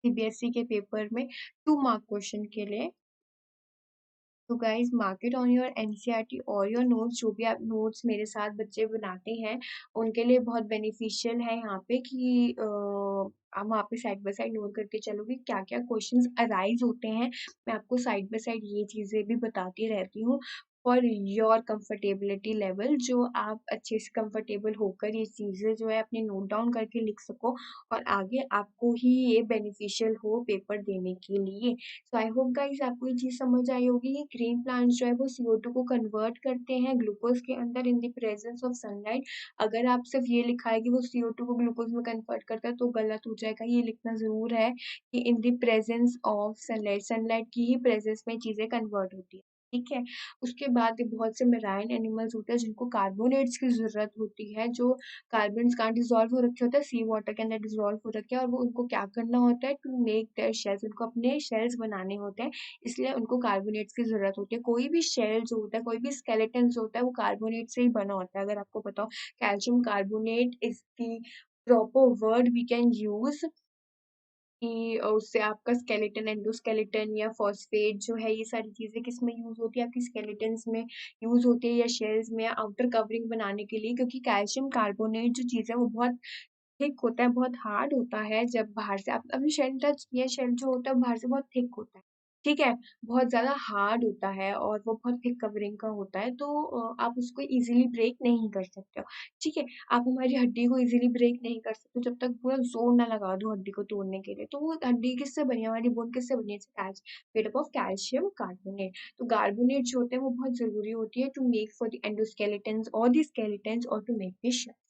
Speaker 1: CBSE के पेपर में 2 मार्क क्वेश्चन के लिए। तो guys mark it on your NCERT और योर नोट्स। जो भी आप नोट्स मेरे साथ बच्चे बनाते हैं उनके लिए बहुत बेनिफिशियल है यहाँ पे कि आप वहाँ पे साइड बाय साइड नोट करके चलोगे क्या क्या क्वेश्चंस अराइज होते हैं। मैं आपको साइड बाय साइड ये चीज़ें भी बताती रहती हूँ फॉर योर कंफर्टेबिलिटी लेवल, जो आप अच्छे से कंफर्टेबल होकर ये चीज़ें जो है अपने नोट डाउन करके लिख सको और आगे आपको ही ये बेनिफिशियल हो पेपर देने के लिए। सो आई होप गाइस आपको ये चीज समझ आई होगी कि ग्रीन प्लांट्स जो है वो CO2 को कन्वर्ट करते हैं ग्लूकोज के अंदर in the presence of sunlight. अगर आप सिर्फ ये लिखा है कि वो CO2 को ग्लूकोज में कन्वर्ट करता है तो गलत हो जाएगा। ये लिखना जरूर है कि in the presence of sunlight, sunlight की ही प्रेजेंस में चीजें कन्वर्ट होती है। ठीक है, उसके बाद बहुत से मेराइन एनिमल्स होते हैं जिनको कार्बोनेट्स की जरूरत होती है, जो कार्बन कहाँ डिजोल्व हो रखे होते हैं? सी वाटर के अंदर डिजोल्व हो रखे हैं, और वो उनको क्या करना होता है? टू मेक देयर शेल्स, उनको अपने शेल्स बनाने होते हैं, इसलिए उनको कार्बोनेट्स की जरूरत होती है। कोई भी शेल जो होता है, कोई भी स्केलेटन जो होता है वो कार्बोनेट से ही बना होता है। अगर आपको बताओ, calcium carbonate is the proper word we can use कि उससे आपका स्केलेटन, एंडोस्केलेटन या फॉस्फेट जो है, ये सारी चीज़ें किसमें यूज़ होती है, आपकी स्केलेटन्स में यूज़ होती है या शेल्स में आउटर कवरिंग बनाने के लिए, क्योंकि कैल्शियम कार्बोनेट जो चीज़ है वो बहुत थिक होता है, बहुत हार्ड होता है। जब बाहर से आप आपने शेल टच किया, शेल जो होता है बाहर से बहुत थिक होता है, ठीक है? बहुत ज़्यादा हार्ड होता है और वो बहुत थिक कवरिंग का होता है, तो आप उसको ईज़िली ब्रेक नहीं कर सकते हो, ठीक है? आप हमारी हड्डी को ईज़िली ब्रेक नहीं कर सकते जब तक पूरा ज़ोर ना लगा दो हड्डी को तोड़ने के लिए। तो वो हड्डी किससे बनी है, हमारी बोन किससे बनी है? कैल्श made up of calcium carbonate. तो कार्बोनेट जो होते हैं वो बहुत ज़रूरी होती है to make for the endoskeletons और द स्केलेटन्स और टू मेक द शेल्स।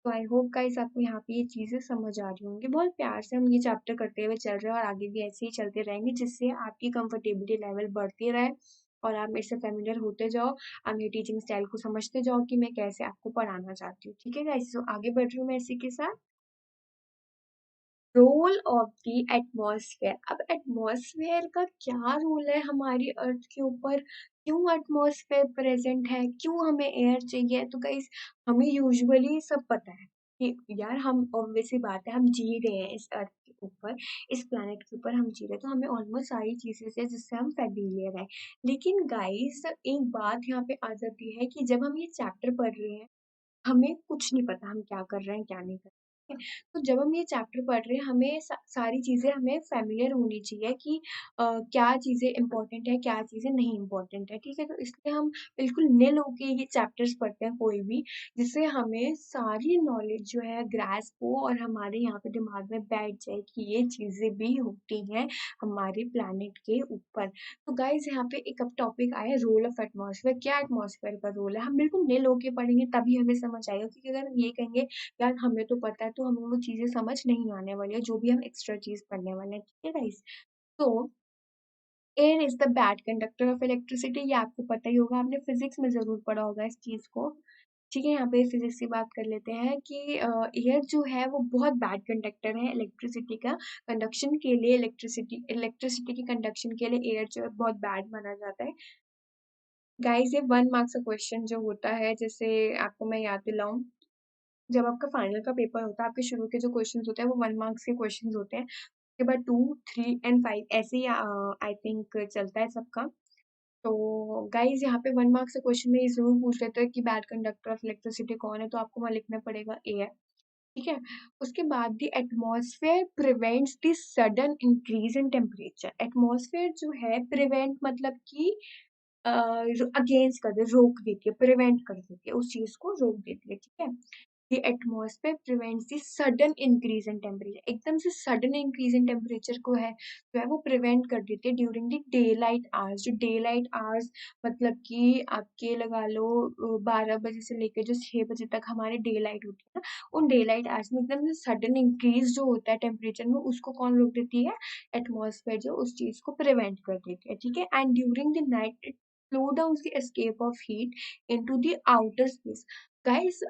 Speaker 1: तो आई होप गाइस आपको यहाँ पे ये चीज़ें समझ आ रही होंगी। बहुत प्यार से हम ये चैप्टर करते हुए चल रहे हैं और आगे भी ऐसे ही चलते रहेंगे, जिससे आपकी कंफर्टेबिलिटी लेवल बढ़ती रहे और आप मेरे से फ़ैमिलियर होते जाओ। आप मेरी टीचिंग स्टाइल को समझते जाओ कि मैं कैसे आपको पढ़ाना चाहती हूँ। ठीक है गाइस? तो आगे बढ़ रही हूँ मैं इसी के साथ। Role of the atmosphere. अब एटमॉस्फेयर का क्या रोल है हमारी अर्थ के ऊपर? क्यों एटमॉस्फेयर प्रेजेंट है? क्यों हमें एयर चाहिए? तो गाइस, हमें यूजुअली सब पता है कि यार हम ऑब्वियस सी बात है, हम जी रहे हैं इस अर्थ के ऊपर, इस प्लेनेट के ऊपर हम जी रहे हैं, तो हमें ऑलमोस्ट सारी चीजें से जिससे हम फेमिलियर है। लेकिन गाइस, एक बात यहाँ पे आ जाती है कि जब हम ये चैप्टर पढ़ रहे हैं, हमें कुछ नहीं पता हम क्या कर रहे हैं, क्या नहीं कर रहे हैं। ठीक है? तो जब हम ये चैप्टर पढ़ रहे हैं, हमें सारी चीज़ें हमें फ़ैमिलियर होनी चाहिए कि क्या चीज़ें इम्पोर्टेंट है, क्या चीज़ें नहीं इम्पोर्टेंट है। ठीक है? तो इसलिए हम बिल्कुल निल होके ये चैप्टर्स पढ़ते हैं कोई भी, जिससे हमें सारी नॉलेज जो है ग्रैस्प हो और हमारे यहाँ पे दिमाग में बैठ जाए कि ये चीज़ें भी होती हैं हमारे प्लैनेट के ऊपर। तो गाइज़, यहाँ पे एक अब टॉपिक आया है, रोल ऑफ एटमॉस्फेयर। क्या एटमॉस्फेयर का रोल है? हम बिल्कुल निल होके पढ़ेंगे तभी हमें समझ आएगा, क्योंकि अगर हम ये कहेंगे यार हमें तो पता है, तो हमें वो चीज़ें समझ नहीं आने वाली है, जो भी हम एक्स्ट्रा चीज़ पढ़ने वाले हैं। ठीक है गाइज़? तो air is the bad conductor of electricity. ये आपको पता ही होगा, आपने फिज़िक्स में ज़रूर पढ़ा होगा इस चीज़ को। ठीक है, यहाँ पे फिज़िक्स की बात कर लेते हैं कि एयर जो है वो बहुत बैड कंडक्टर है इलेक्ट्रिसिटी का। कंडक्शन के लिए इलेक्ट्रिसिटी की कंडक्शन के लिए एयर जो है बहुत बैड माना जाता है। गाइस, ये 1 मार्क्स का क्वेश्चन जो होता है, जैसे आपको मैं याद दिलाऊँ, जब आपका फाइनल का पेपर होता है, आपके शुरू के जो क्वेश्चंस होते हैं वो 1 मार्क्स के क्वेश्चंस होते हैं। उसके बाद 2, 3 एंड 5 ऐसे ही आई थिंक चलता है सबका। तो गाइस, यहाँ पे 1 मार्क्स के क्वेश्चन में ये ज़रूर पूछ लेते हैं कि बैड कंडक्टर ऑफ इलेक्ट्रिसिटी कौन है, तो आपको वहाँ लिखना पड़ेगा एयर। ठीक है? उसके बाद the atmosphere prevents the sudden increase in temperature. Atmosphere जो है, प्रिवेंट मतलब कि अगेंस्ट कर दे, रोक देती है, प्रिवेंट कर देती है, उस चीज़ को रोक देती है। ठीक है? The atmosphere prevents the sudden increase in temperature. एकदम से सडन इंक्रीज इन टेम्परेचर को है जो है वो प्रिवेंट कर देती है during the day light hours. जो डे लाइट आवर्स मतलब कि आपके लगा लो 12 बजे से लेकर जो 6 बजे तक हमारी डे लाइट होती है ना, उन डे लाइट आवर्स में एकदम से सडन इंक्रीज जो होता है टेम्परेचर में, उसको कौन रोक देती है? एटमॉस्फेयर जो उस चीज़ को प्रिवेंट कर देती है। ठीक है? And during the night slow down the escape of heat into the outer space. Guys,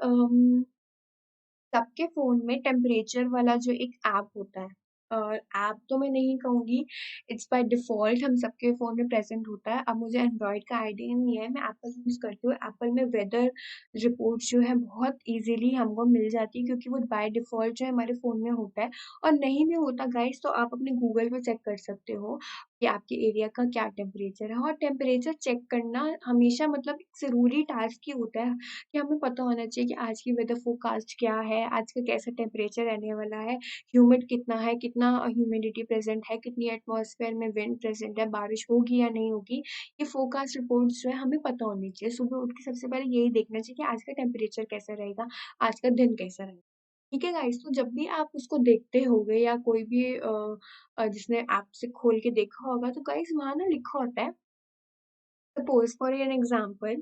Speaker 1: सबके फ़ोन में टेम्परेचर वाला जो एक ऐप होता है, ऐप तो मैं नहीं कहूँगी, इट्स बाय डिफ़ॉल्ट हम सबके फ़ोन में प्रेज़ेंट होता है। अब मुझे एंड्रॉयड का आइडिया नहीं है, मैं एप्पल यूज़ करती हूँ। एप्पल में वेदर रिपोर्ट जो है बहुत ईज़िली हमको मिल जाती है, क्योंकि वो बाय डिफ़ॉल्ट जो है हमारे फ़ोन में होता है। और नहीं भी होता गाइज़, तो आप अपने गूगल पे चेक कर सकते हो कि आपके एरिया का क्या टेम्परेचर है। और टेम्परेचर चेक करना हमेशा मतलब एक ज़रूरी टास्क ही होता है कि हमें पता होना चाहिए कि आज की वेदर फोरकास्ट क्या है, आज का कैसा टेम्परेचर रहने वाला है, ह्यूमिड कितना है, कितना ह्यूमिडिटी प्रेज़ेंट है, कितनी एटमॉस्फेयर में विंड प्रेज़ेंट है, बारिश होगी या नहीं होगी। ये फोरकास्ट रिपोर्ट्स जो है हमें पता होनी चाहिए। सुबह उठ के सबसे पहले यही देखना चाहिए कि आज का टेम्परेचर कैसा रहेगा, आज का दिन कैसा रहेगा। ठीक है गाइस? तो जब भी आप उसको देखते होगे या कोई भी जिसने ऐप से खोल के देखा होगा, तो गाइस वहाँ ना लिखा होता है, सपोज़ फॉर एन एग्ज़ाम्पल,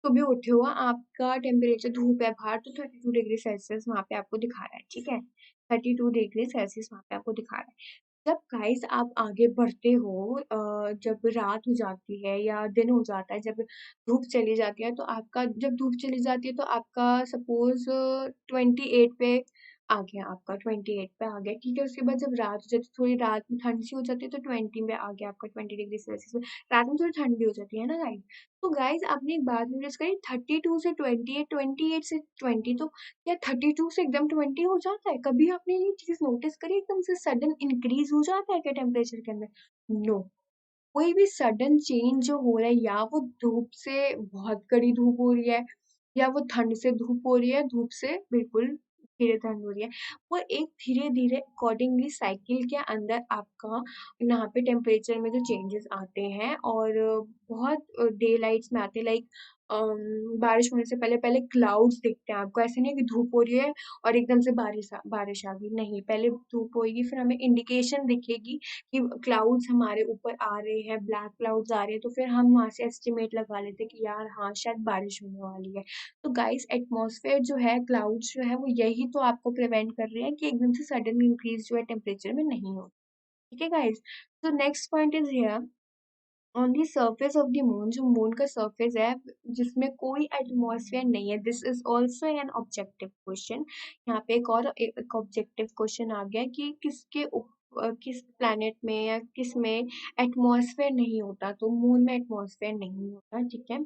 Speaker 1: सुबह उठे हो, आपका टेम्परेचर, धूप है बाहर, तो 32 डिग्री सेल्सियस वहाँ पे आपको दिखा रहा है, ठीक है? 32 डिग्री सेल्सियस वहाँ पे आपको दिखा रहा है। जब गाइस आप आगे बढ़ते हो, जब रात हो जाती है या दिन हो जाता है, जब धूप चली जाती है, तो आपका जब धूप चली जाती है तो आपका सपोज़ 28 पे आ गया आपका 28 पे आ गया, ठीक है। उसके बाद जब रात हो जाती है, थोड़ी रात में ठंड सी हो जाती है, तो 20 में आ गया आपका 20 डिग्री सेल्सियस में। रात में थोड़ी ठंड भी हो जाती है ना गाइस। तो गाइस आपने एक बात नोटिस करी, 32 से 28, 28 से 20, तो क्या 32 से एकदम 20 हो जाता है? कभी आपने ये चीज नोटिस करी एकदम से सडन इंक्रीज हो जाता है क्या टेम्परेचर के अंदर? नो। कोई भी सडन चेंज जो हो रहा है, या वो धूप से बहुत कड़ी धूप हो रही है, या वो ठंड से धूप हो रही है, धूप से बिल्कुल धीरे ठंड हो रही है, वो एक धीरे धीरे अकॉर्डिंगली साइकिल के अंदर आपका यहाँ पे टेम्परेचर में जो चेंजेस आते हैं, और बहुत डे लाइट्स में आते हैं, लाइक बारिश होने से पहले पहले क्लाउड्स दिखते हैं आपको। ऐसे नहीं कि धूप हो रही है और एकदम से बारिश आ गई, नहीं, पहले धूप होगी, फिर हमें इंडिकेशन दिखेगी कि क्लाउड्स हमारे ऊपर आ रहे हैं, ब्लैक क्लाउड्स आ रहे हैं, तो फिर हम वहां से एस्टिमेट लगा लेते हैं कि यार हाँ शायद बारिश होने वाली है। तो गाइस एटमॉस्फेयर जो है, क्लाउड्स जो है, वो यही तो आपको प्रिवेंट कर रहे हैं कि एकदम से सडन इंक्रीज जो है टेम्परेचर में नहीं हो। ठीक है गाइस। तो next point is here, on the surface of the moon, जो मून का सर्फेस है जिसमें कोई एटमॉस्फेयर नहीं है, this is also an objective question. यहाँ पे एक ऑब्जेक्टिव क्वेश्चन आ गया कि किस प्लैनेट में या किस में एटमॉस्फेयर नहीं होता, तो मून में एटमॉस्फेयर नहीं होता, ठीक है।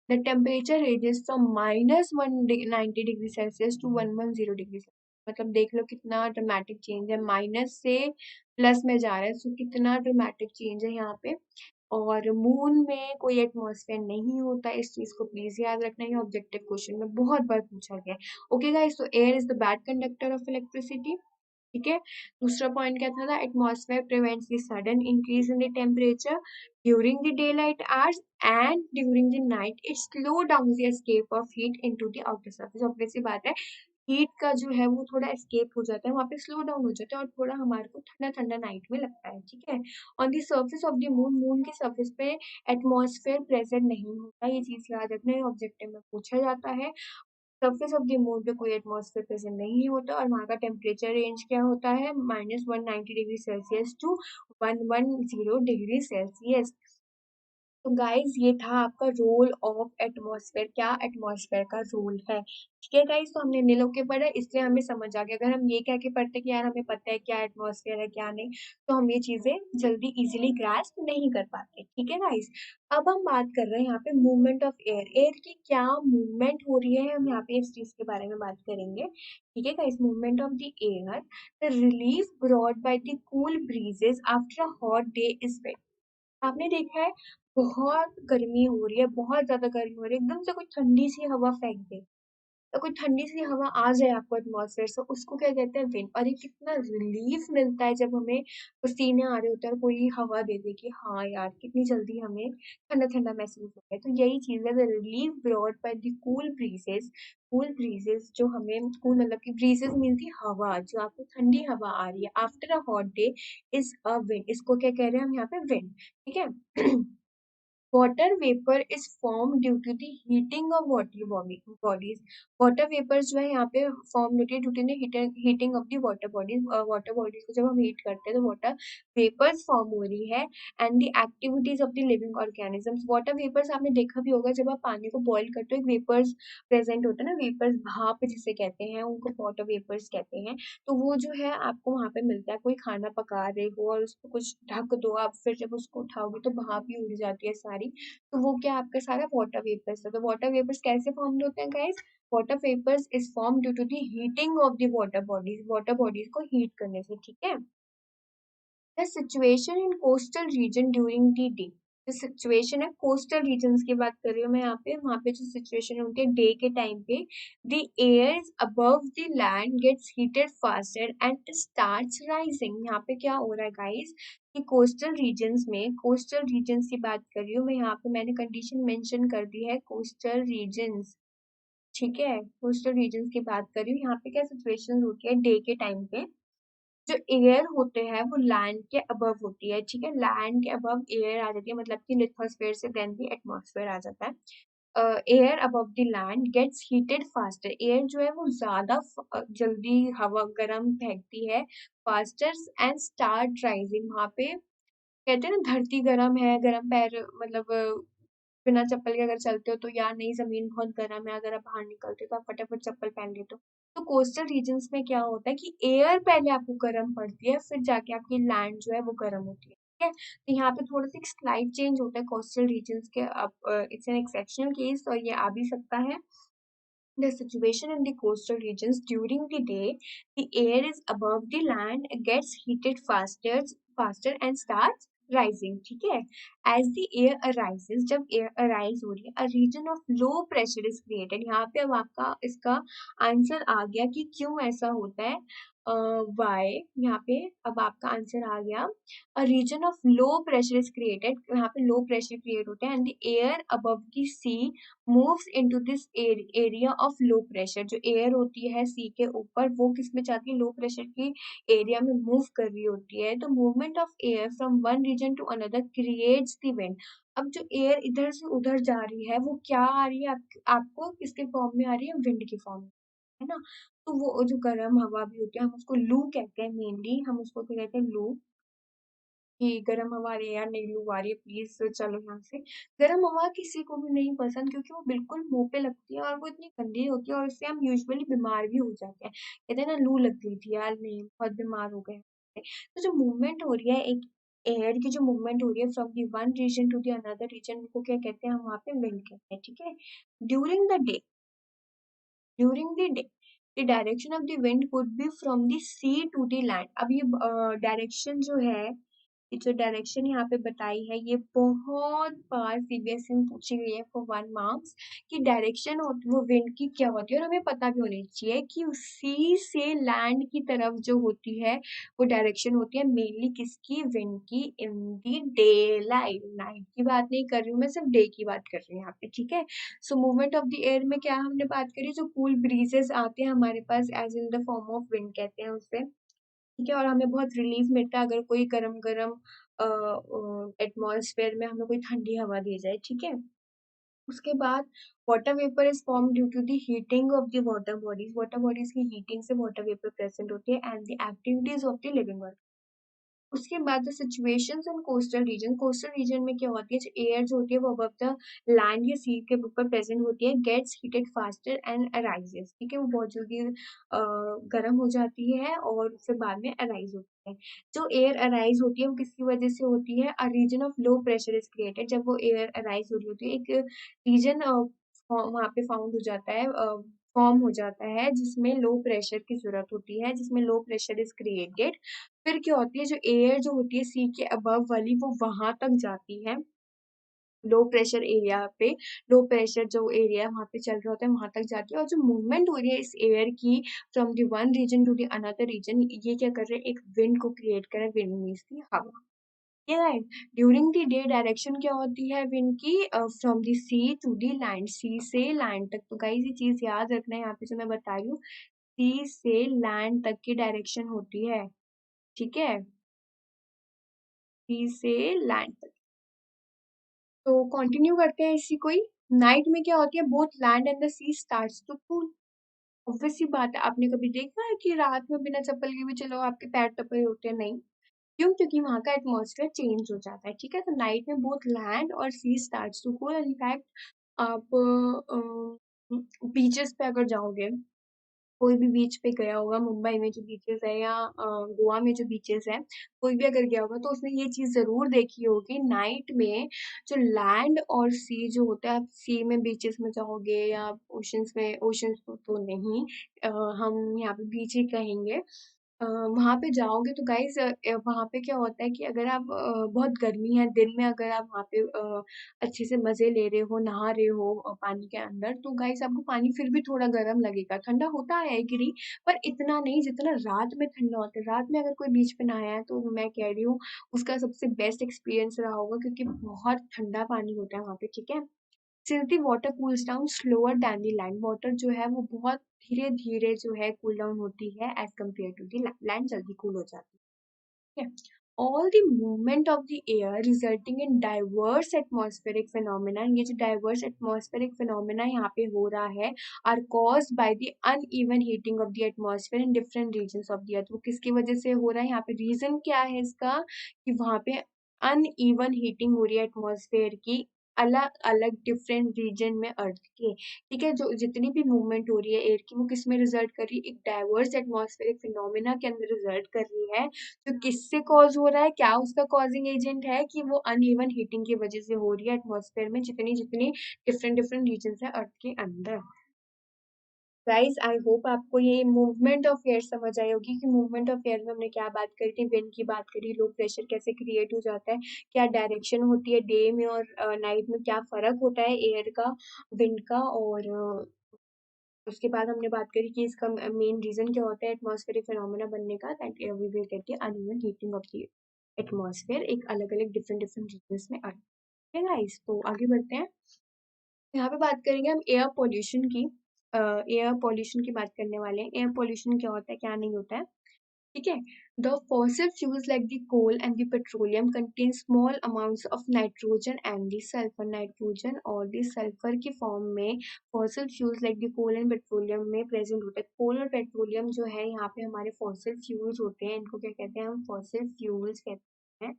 Speaker 1: The temperature ranges from -190 degree Celsius to 110 degree, मतलब देख लो कितना ड्रामेटिक चेंज है, माइनस से प्लस में जा रहा है, सो कितना ड्रामेटिक चेंज है यहाँ पे। और मून में कोई एटमॉस्फेयर नहीं होता, इस चीज को प्लीज याद रखना, ये ऑब्जेक्टिव क्वेश्चन में बहुत बार पूछा गया है। ओके गाइस, तो air is the bad conductor of electricity, ठीक है। दूसरा पॉइंट क्या था, atmosphere prevents the sudden increase in the temperature during the day light hours, and during the night it slow down the escape of heat into the outer surface. Obvious सी बात है, heat का जो है वो थोड़ा एस्केप हो जाता है, वहाँ पे स्लो डाउन हो जाता है, और थोड़ा हमारे को ठंडा ठंडा नाइट में लगता है, ठीक है। On the surface of the moon, moon के सर्फेस पे एटमॉस्फेयर प्रेजेंट नहीं होता, ये चीज याद रखना है, ऑब्जेक्टिव में पूछा जाता है। सर्फेस ऑफ द मून पे कोई एटमॉस्फेयर प्रेजेंट नहीं होता, और वहाँ का टेम्परेचर रेंज क्या होता है, -190 degree Celsius to 110 degree Celsius. तो गाइज ये था आपका रोल ऑफ एटमॉस्फेयर, क्या एटमॉस्फेयर का रोल है, ठीक है गाइज। तो हमने नीलो के पढ़ा, इसलिए हमें समझ आ गया। अगर हम ये कह के पढ़ते कि यार हमें पता है क्या एटमॉस्फेयर है क्या नहीं, तो हम ये चीजें जल्दी इजीली ग्रास्प नहीं कर पाते, ठीक है गाइज। अब हम बात कर रहे हैं यहाँ पे मूवमेंट ऑफ एयर, एयर की क्या मूवमेंट हो रही है, हम यहाँ पे इस चीज के बारे में बात करेंगे, ठीक है guys. Movement of the air, the relief brought by the cool breezes after a hot day is, आपने देखा है बहुत गर्मी हो रही है, बहुत ज्यादा गर्मी हो रही है, एकदम से कोई ठंडी सी हवा फेंक दे, तो कोई ठंडी सी हवा आ जाए आपको एटमॉस्फेयर से, उसको क्या कहते हैं, विंड। और ये कितना रिलीफ मिलता है जब हमें पसीने आ रहे होते हैं और कोई हवा दे दे कि हाँ यार कितनी जल्दी हमें ठंडा ठंडा महसूस होता है। तो यही चीज है, the relief brought by the cool breezes. Cool breezes, जो हमें कूल मतलब कि ब्रीजेस मीन की हवा, जो आपको ठंडी हवा आ रही है after a hot day is a wind, इसको क्या कह रहे हैं हम यहाँ पे, विंड, ठीक है। Water vapour is form due to the heating of water bodies. Water vapour जो है यहाँ पे फॉर्म होती है due to the heating of the water bodies. Water bodies को जब हम हीट करते हैं तो वाटर वेपर्स फॉर्म हो रही है, and the activities of the living organisms. Water vapours आपने देखा भी होगा, जब आप पानी को बॉईल करते हो एक वेपर्स प्रेजेंट होता है ना, वेपर्स भाप जिसे कहते हैं, उनको वाटर वेपर्स कहते हैं। तो वो जो है आपको वहां पे मिलता है, कोई खाना पका रहे हो और उसको कुछ ढक दो आप, फिर जब उसको उठाओगे तो भाप ही उड़ जाती है सारी, तो वो क्या आपका सारा वाटर वेपर्स है। तो वाटर वेपर्स कैसे फॉर्म होते हैं guys, water vapours is form due to the heating of the water bodies को हीट करने से, ठीक है। The situation in coastal region during the day, जो सिचुएशन है कोस्टल रीजन्स की बात कर रही हूँ मैं यहाँ पे, वहाँ पे जो सिचुएशन होती है डे के टाइम पे, the air above the land gets heated faster and starts rising. यहाँ पे क्या हो रहा है गाइस कि कोस्टल रीजन्स में, कोस्टल रीजन्स की बात कर रही हूँ मैं यहाँ पे, मैंने कंडीशन मेंशन कर दी है कोस्टल रीजन्स, ठीक है। कोस्टल रीजन्स की बात कर रही हूँ, यहाँ पे क्या सिचुएशन होती है डे के टाइम पे, जो एयर होते हैं वो लैंड के अबव होती है, ठीक है। लैंड के अबव एयर आ जाती है, मतलब कि लिथोस्फेयर से देन भी एटमॉस्फेयर आ जाता है। Air above the land gets heated faster, air जो है वो ज्यादा जल्दी हवा गर्म फेंकती है, फास्टर एंड स्टार्ट राइजिंग। वहां पे कहते हैं ना धरती गर्म है, गर्म पैर मतलब बिना चप्पल के अगर चलते हो तो यार नहीं, जमीन बहुत गर्म है, अगर आप बाहर निकलते हो तो आप फटाफट चप्पल पहन लेते हो। तो कोस्टल रीजन्स में क्या होता है कि एयर पहले आपको गर्म पड़ती है, फिर जाके आपकी लैंड जो है वो गर्म होती है, ठीक है। तो यहाँ पे थोड़ा सा एक स्लाइड चेंज होता है कोस्टल रीजन्स के, अब इट्स एन एक्सेप्शनल केस और ये आ भी सकता है। The situation in the coastal regions during the day, the air is above the land, gets heated faster and starts rising. ठीक है, as the air arises, जब air arise हो रही है, a region of low pressure is created. यहाँ पे अब आपका इसका आंसर आ गया कि क्यों ऐसा होता है, why, यहाँ पे अब आपका आंसर आ गया। A region of low pressure is created, यहाँ पे low pressure create होता है, and the air above the sea moves into this area of low pressure। जो एयर होती है सी के ऊपर वो किस में जाती है, लो प्रेशर की एरिया में मूव कर रही होती है। तो movement of air from one region to another creates the wind. अब जो एयर इधर से उधर जा रही है वो क्या आ रही है, आपको किसके फॉर्म में आ रही है, विंड की फॉर्म में, है ना। तो वो जो गर्म हवा भी होती है हम उसको लू कहते हैं, मेनली हम उसको क्या कहते हैं, लू। कि गर्म हवा आ रही है यार, नहीं लू आ रही है, प्लीज चलो यहाँ से। गर्म हवा किसी को भी नहीं पसंद क्योंकि वो बिल्कुल मुंह पे लगती है और वो इतनी गंदी होती है और उससे हम यूजुअली बीमार भी हो जाते हैं। कहते हैं ना लू लग गई थी यार, नहीं बहुत बीमार हो गए। तो जो मूवमेंट हो रही है एक एयर की, जो मूवमेंट हो रही है from the one region to the another region, को क्या कहते हैं, हम वहाँ पे विंड कहते हैं, ठीक है। During the day, during the day the direction of the wind would be from the sea to the land. अब ये डायरेक्शन जो है, ये जो डायरेक्शन यहाँ पे बताई है, ये बहुत बार सीबीएसई में पूछी गई है फॉर 1 मार्क्स। कि डायरेक्शन वो विंड की क्या होती है, और हमें पता भी होनी चाहिए कि सी से लैंड की तरफ जो होती है वो डायरेक्शन होती है मेनली किसकी, विंड की, इन दी डे लाइट। नाइट की बात नहीं कर रही हूँ मैं, सिर्फ डे की बात कर रही हूँ यहाँ पे, ठीक है। So movement of the air में क्या हमने बात करी, जो कूल ब्रीजेस आते हैं हमारे पास as in the form of wind कहते हैं उससे, ठीक है। और हमें बहुत रिलीफ मिलता है अगर कोई गरम गरम एटमॉस्फेयर में हमें कोई ठंडी हवा दी जाए, ठीक है। उसके बाद water vapour is form due to the heating of the water bodies की हीटिंग से वाटर वेपर प्रेजेंट होती है and the activities of the living. उसके बाद the situations in coastal region में क्या होती है, जो एयर जो होती है वो अबव द लैंड या सी के ऊपर प्रेजेंट होती है, gets heated faster and arises, ठीक है। वो बहुत जल्दी गर्म हो जाती है और फिर बाद में अराइज होती है। जो एयर अराइज होती है वो किसकी वजह से होती है, a reason of low pressure is created. जब वो एयर अराइज हो रही होती है एक रीजन वहाँ पे फाउंड हो जाता है, फॉर्म हो जाता है जिसमें लो प्रेशर की जरूरत होती है, जिसमें लो प्रेशर इज क्रिएटेड। फिर क्या होती है, जो एयर जो होती है सी के अबव वाली वो वहां तक जाती है, लो प्रेशर एरिया पे, लो प्रेशर जो एरिया वहां पे चल रहा होता है वहां तक जाती है। और जो मूवमेंट हो रही है इस एयर की from the one region to the another region, ये क्या कर रहे हैं, एक विंड को क्रिएट कर रहा है, विंड मीन्स की हवा। Right. During the day direction क्या होती है विंड की, from the sea to the land, sea से लैंड तक। तो गाइस ये चीज याद रखना है यहाँ पे जो मैं बता रही हूँ, सी से लैंड तक की डायरेक्शन होती है, ठीक है, सी से लैंड तक। तो कंटिन्यू करते हैं इसी को ही। नाइट में क्या होती है, both land and the sea starts to cool. Obvious सी बात है, आपने कभी देखा है कि रात में बिना चप्पल के भी चलो आपके पैर तपे होते हैं, नहीं। क्यों, क्योंकि वहां का एटमॉस्फेयर चेंज हो जाता है, ठीक है। तो नाइट में बोथ लैंड और सी स्टार्ट्स टू कूल। इनफैक्ट आप बीचेस पे अगर जाओगे, कोई भी बीच पे गया होगा, मुंबई में जो बीचेस है या गोवा में जो बीचेस है, कोई भी अगर गया होगा तो उसने ये चीज जरूर देखी होगी, नाइट में जो लैंड और सी जो होता है, आप सी में बीचेस में जाओगे या ओशंस में, ओशंस तो नहीं, अ, हम यहाँ पे बीच ही कहेंगे, वहां पे जाओगे तो गाइस वहां पे क्या होता है कि अगर आप बहुत गर्मी है दिन में, अगर आप वहां पे अच्छे से मजे ले रहे हो, नहा रहे हो पानी के अंदर, तो गाइस आपको पानी फिर भी थोड़ा गर्म लगेगा, ठंडा होता है एग्री, पर इतना नहीं जितना रात में ठंडा होता है। रात में अगर कोई बीच पे नहाया है तो मैं कह रही हूँ उसका सबसे बेस्ट एक्सपीरियंस रहा होगा, क्योंकि बहुत ठंडा पानी होता है वहां पे, ठीक है। Since the water cools down slower then the land, water जो है वो बहुत धीरे धीरे जो है कूल डाउन होती है as compare to the land, जल्दी कूल हो जाती है। All the movement of the air resulting in diverse atmospheric phenomena, ये जो डाइवर्स एटमॉस्फेरिक फिनोमिना यहाँ पे हो रहा है, are caused by the uneven heating of the atmosphere in different regions of the earth. वो किसकी वजह से हो रहा है, यहाँ पे रीजन क्या है इसका, कि वहां पे अनइवन हीटिंग हो रही है एटमॉस्फेयर की अलग अलग डिफरेंट रीजन में अर्थ के, ठीक है, जो जितनी भी मूवमेंट हो रही है एयर की वो किस में रिजल्ट कर रही है, एक डाइवर्स एटमॉस्फेरिक फिनोमेना के अंदर रिजल्ट कर रही है, जो किससे कॉज हो रहा है, क्या उसका कॉजिंग एजेंट है, कि वो अनइवन हीटिंग की वजह से हो रही है एटमॉस्फेयर में जितनी जितनी डिफरेंट डिफरेंट रीजन है अर्थ के अंदर। गाइस आई होप आपको ये मूवमेंट ऑफ एयर समझ आई होगी कि मूवमेंट ऑफ एयर में हमने क्या बात करी थी, विंड की बात करी, लो प्रेशर कैसे क्रिएट हो जाता है, क्या डायरेक्शन होती है डे में और नाइट में, क्या फर्क होता है एयर का, विंड का, और उसके बाद हमने बात करी कि इसका मेन रीजन क्या होता है एटमॉस्फेरिक फिनोमेना बनने का, that we will get the uneven heating of the atmosphere, एक अलग अलग डिफरेंट डिफरेंट रीजन्स में आता है। गाइस तो आगे बढ़ते हैं, यहाँ पे बात करेंगे हम एयर पोल्यूशन की। एयर पोल्यूशन की बात करने वाले हैं, एयर पोल्यूशन क्या होता है क्या नहीं होता है, ठीक है। The fossil fuels like the coal and the petroleum contain small amounts of nitrogen and the sulphur, nitrogen और द सल्फर की फॉर्म में fossil fuels like the coal and petroleum में प्रेजेंट होता है। कोल और पेट्रोलियम जो है यहाँ पे हमारे फॉसिल फ्यूल्स होते हैं, इनको क्या कहते हैं हम, फॉसिल फ्यूल्स कहते हैं,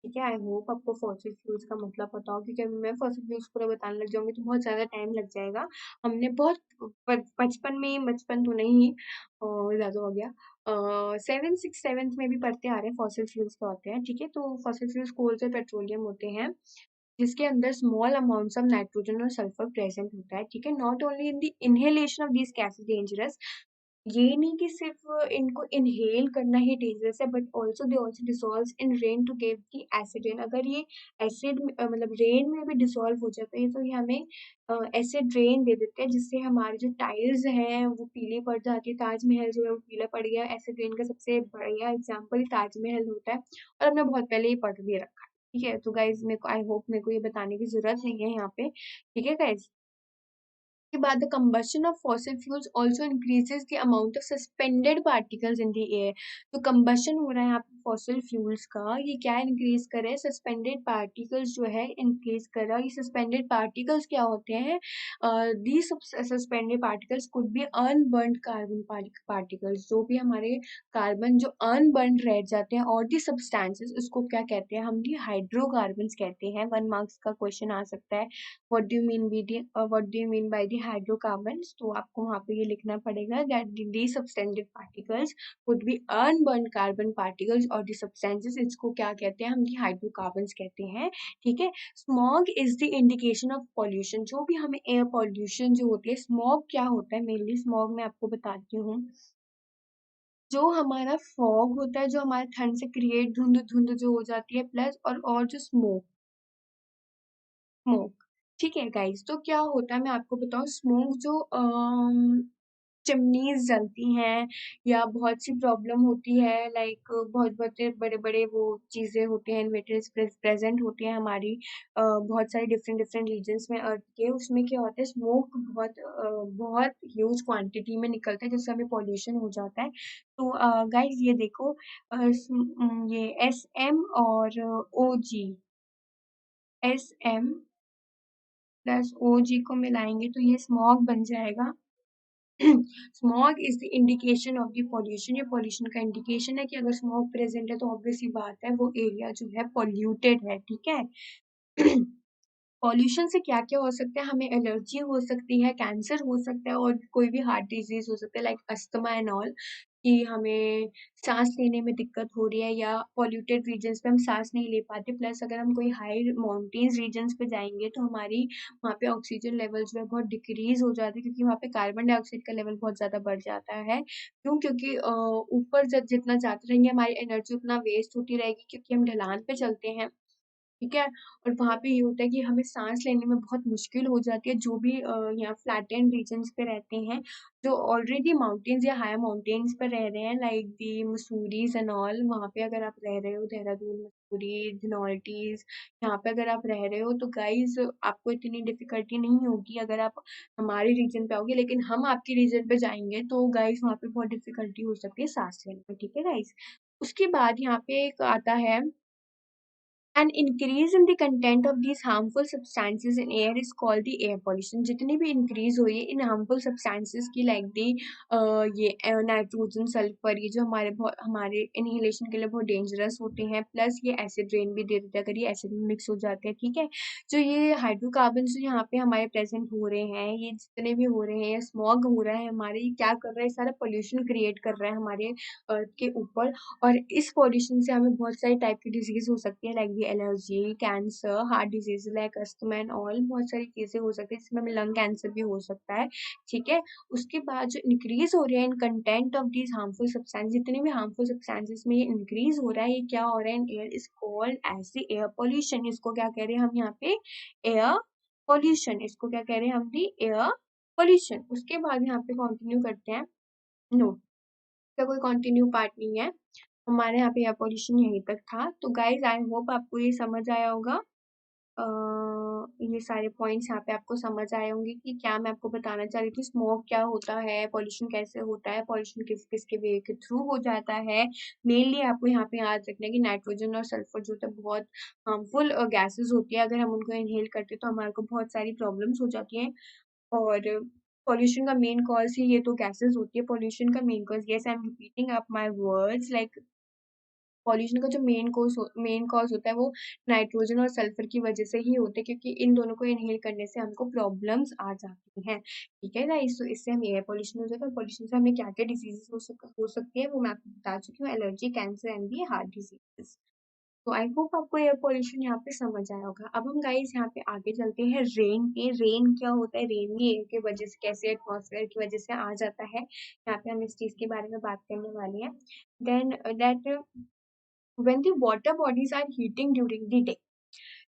Speaker 1: ठीक है। आई होप आपको फॉसिल फ्यूल्स का मतलब पता हो, क्योंकि अभी मैं फॉसिल फ्यूल्स पूरा बताने लग जाऊंगी तो बहुत ज़्यादा टाइम लग जाएगा। हमने बहुत बचपन में, बचपन तो नहीं ज़्यादा हो गया, 7th 6th 7th में भी पढ़ते आ रहे हैं फॉसिल फ्यूल्स क्या होते हैं, ठीक है। तो फॉसिल फ्यूल्स कोल से पेट्रोलियम होते हैं जिसके अंदर स्मॉल अमाउंट्स ऑफ नाइट्रोजन और सल्फर प्रेजेंट होता है, ठीक है। Not only in the inhalation of this gases dangerous, ये नहीं कि सिर्फ इनको इनहेल करना ही डेंजरस है, but also they also dissolve in rain to give the acid rain, अगर ये एसिड मतलब रेन में भी डिसॉल्व हो जाते हैं तो ये हमें एसिड रेन दे देते हैं, जिससे हमारे जो टाइल्स हैं वो पीली पड़ जाती है, ताजमहल जो है वो पीला पड़ गया, एसिड रेन का सबसे बढ़िया एग्जाम्पल ताजमहल होता है, और हमने बहुत पहले ही पढ़ भी रखा है, ठीक है। तो गाइज मेरे को आई होप मेरे को ये बताने की जरूरत नहीं है यहाँ पे, ठीक है गाइज। के बाद the combustion of fossil fuels also increases the amount of suspended particles in the air। तो combustion हो रहा है यहाँ पे fossil fuels का, ये क्या increase कर रहा है, suspended particles जो है increase कर रहा है। ये suspended particles क्या होते हैं, these suspended particles could be unburned carbon particles, जो भी हमारे कार्बन जो अनबर्न रह जाते हैं, और दी सब्सटेंसेस उसको क्या कहते हैं हम, दी हाइड्रोकार्बन्स कहते हैं। 1 मार्क्स का क्वेश्चन आ सकता है, what do you mean by the hydrocarbons, तो आपको वहाँ पे ये लिखना पड़ेगा that the substandard particles would be unburned carbon particles, और the substances इसको क्या कहते हैं हम, the hydrocarbons कहते हैं, ठीक है। Smog is the indication of pollution, जो भी हमें एयर पॉल्यूशन जो होती है, स्मॉग क्या होता है मेनली, स्मॉग मैं आपको बताती हूँ, जो हमारा फॉग होता है, जो हमारे ठंड से क्रिएट धुंध धुंध जो हो जाती है, प्लस और जो स्मोक, स्मोक, ठीक है गाइस। तो क्या होता है मैं आपको बताऊं, स्मोक जो चिमनीज जलती हैं, या बहुत सी प्रॉब्लम होती है, लाइक बहुत बड़े बड़े बड़े वो चीजें होती हैं, इन्वेटर्स प्रेजेंट होती हैं हमारी बहुत सारे डिफरेंट डिफरेंट रीजन्स में अर्थ के, उसमें क्या होता है, स्मोक बहुत ह्यूज क्वांटिटी में निकलता है, जिससे हमें पॉल्यूशन हो जाता है। तो गाइस ये देखो, ये SM और OG, SM प्लस OG को मिलाएंगे तो ये स्मॉग बन जाएगा। Smog is the indication of the pollution, ये पॉल्यूशन का इंडिकेशन है कि अगर स्मॉग प्रेजेंट है तो ऑब्वियस सी बात है वो एरिया जो है पॉल्यूटेड है, ठीक है। पॉल्यूशन से क्या क्या हो सकता है, हमें एलर्जी हो सकती है, कैंसर हो सकता है, और कोई भी हार्ट डिजीज हो सकता है लाइक अस्थमा एंड ऑल, कि हमें सांस लेने में दिक्कत हो रही है, या पॉल्यूटेड रीजन्स पे हम सांस नहीं ले पाते, प्लस अगर हम कोई हाई माउंटेन्स रीजन्स पे जाएंगे तो हमारी वहाँ पे ऑक्सीजन लेवल जो है बहुत डिक्रीज हो जाती है, क्योंकि वहाँ पे कार्बन डाइऑक्साइड का लेवल बहुत ज़्यादा बढ़ जाता है। क्यों, क्योंकि ऊपर जब जितना जाते रहेंगे हमारी एनर्जी उतना वेस्ट होती रहेगी, क्योंकि हम ढलान पे चलते हैं, ठीक है। और वहाँ पे ये होता है कि हमें सांस लेने में बहुत मुश्किल हो जाती है, जो भी यहाँ फ्लैटेंड रीजन्स पे रहते हैं, जो ऑलरेडी माउंटेन्स या हाई माउंटेन्स पर रह रहे हैं, लाइक दी मसूरीज एंड ऑल, वहाँ पे अगर आप रह रहे हो, देहरादून, मसूरी, धनौल्टीज, यहाँ पे अगर आप रह रहे हो तो गाइज आपको इतनी डिफिकल्टी नहीं होगी अगर आप हमारे रीजन पे आओगे, लेकिन हम आपके रीजन पे जाएंगे तो गाइज वहाँ पे बहुत डिफिकल्टी हो सकती है सांस लेने में, ठीक है गाइज। उसके बाद यहाँ पे एक आता है and increase in the content of these harmful substances in air is called the air pollution. जितनी भी इंक्रीज हुई है इन हार्मफुल सब्सटेंसेज की, लाइक दी ये नाइट्रोजन, सल्फर, ये जो हमारे इनहेलेशन के लिए बहुत डेंजरस होते हैं, प्लस ये एसिड रेन भी दे देते हैं अगर ये एसिड में मिक्स हो जाते हैं, ठीक है। जो ये हाइड्रोकार्बन जो यहाँ पे हमारे प्रेजेंट हो रहे हैं, ये जितने भी हो रहे हैं, स्मॉग हो रहा है हमारे, ये क्या कर रहा है, सारा पोल्यूशन क्रिएट कर रहा है हमारे अर्थ के ऊपर। और इस पॉल्यूशन से हमें बहुत सारी टाइप की डिजीज हो सकती है, like the allergy, cancer, heart disease like asthma and all, बहुत सारी चीजें हो सकती है, जिसमें हमें लंग कैंसर भी हो सकता है, ठीक है। उसके बाद जो इंक्रीज हो रहा है इन content of these harmful substance, जितने भी हार्मफुल सब्सटेंसेस में ये इंक्रीज हो रहा है, ये क्या हो रहा है in air is called as the air pollution. इसको क्या कह रहे हैं हम यहाँ पे, एयर पॉल्यूशन। इसको क्या कह रहे हैं हम भी, एयर पॉल्यूशन। उसके बाद यहाँ पे कंटिन्यू करते हैं। नो, इसका कोई कंटिन्यू पार्ट नहीं है, हमारे यहाँ पे एयर पॉल्यूशन यहीं तक था। तो गाइज आई होप आपको ये समझ आया होगा, ये सारे पॉइंट्स यहाँ पे आपको समझ आए होंगे कि क्या मैं आपको बताना चाह रही थी, स्मोक क्या होता है, पॉल्यूशन कैसे होता है, पॉल्यूशन किस किस के वे के थ्रू हो जाता है। मेनली आपको यहाँ पे याद रखना है कि नाइट्रोजन और सल्फर जो होता है बहुत हार्मफुल गैसेस होती है, अगर हम उनको इनहेल करते हैं तो हमारे को बहुत सारी प्रॉब्लम्स हो जाती हैं। और पॉल्यूशन का मेन कॉज ही ये तो गैसेस होती है, पॉल्यूशन का main cause, yes I am repeating up my words, like pollution का जो मेन कॉज होता है वो नाइट्रोजन और सल्फर की वजह से ही होता है, क्योंकि इन दोनों को इनहेल करने से हमको प्रॉब्लम्स आ जाती हैं, ठीक है गाइस। तो इससे हम एयर पॉल्यूशन हो जाता है, पॉल्यूशन से हमें क्या क्या डिजीजेस हो सकती है वो मैं आपको बता चुकी हूँ, allergy, cancer and the heart diseases. तो आई होप आपको एयर पॉल्यूशन यहाँ पे समझ आया होगा। अब हम गाइस यहाँ पे आगे चलते हैं रेन पे। रेन क्या होता है, रेन भी एयर की वजह से, कैसे एटमॉस्फेयर की वजह से आ जाता है, यहाँ पे हम इस चीज के बारे में बात करने वाले हैं। Then that when the water bodies are heating during the day,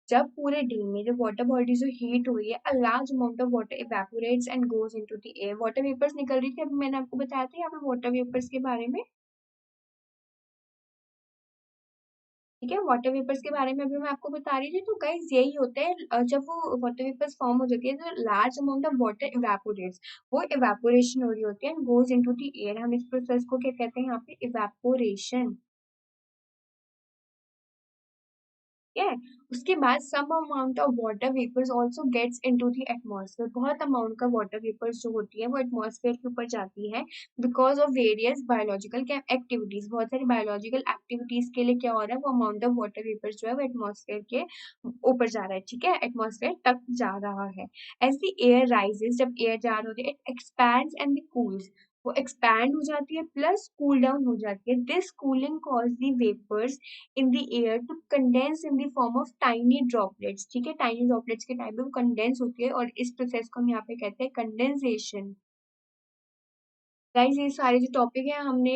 Speaker 1: जब पूरे डे में जब वाटर बॉडी जो हीट हो रही है, a large amount of water evaporates and goes into the air, water vapours निकल रही थी, अभी मैंने आपको बताया था यहाँ पे वाटर वेपर्स के बारे में, ठीक है। वाटर वेपर्स के बारे में अभी मैं आपको बता रही थी। तो गाइस यही होता है, जब वो वाटर वेपर्स फॉर्म हो जाती है तो large amount of water evaporates, वो इवेपोरेशन हो रही होती है, and goes into the air. हम इस प्रोसेस को क्या कहते हैं यहाँ पे, इवेपोरेशन, है। उसके बाद some amount of water vapours also gets into the atmosphere, बहुत अमाउंट का वाटर वेपर्स जो होती है वो एटमॉस्फेयर के ऊपर जाती है, because of various biological activities. बहुत सारी बायोलॉजिकल एक्टिविटीज के लिए क्या हो रहा है, वो अमाउंट ऑफ वाटर वेपर्स जो है वो एटमॉस्फेयर के ऊपर जा रहा है, ठीक है, एटमॉस्फेयर तक जा रहा है। एज द एयर राइजेस, जब एयर जा रही होती है, it expands and the cools, वो एक्सपैंड हो जाती है प्लस कूल डाउन हो जाती है। This cooling cause the vapours in the air to condense in the form of tiny droplets, ठीक है, tiny droplets के टाइप में वो कंडेंस होती है, और इस प्रोसेस को हम यहाँ पे कहते हैं कंडेंसेशन। गाइस ये सारे जो टॉपिक है हमने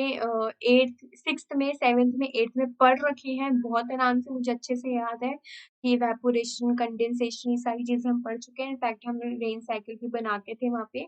Speaker 1: एट्थ, सिक्स्थ में, सेवेंथ में, एट्थ में पढ़ रखे हैं बहुत आराम से, मुझे अच्छे से याद है कि इवेपोरेशन, कंडेंसेशन, ये सारी चीजें हम पढ़ चुके हैं। इनफैक्ट हम रेन साइकिल भी बनाते थे वहाँ पे,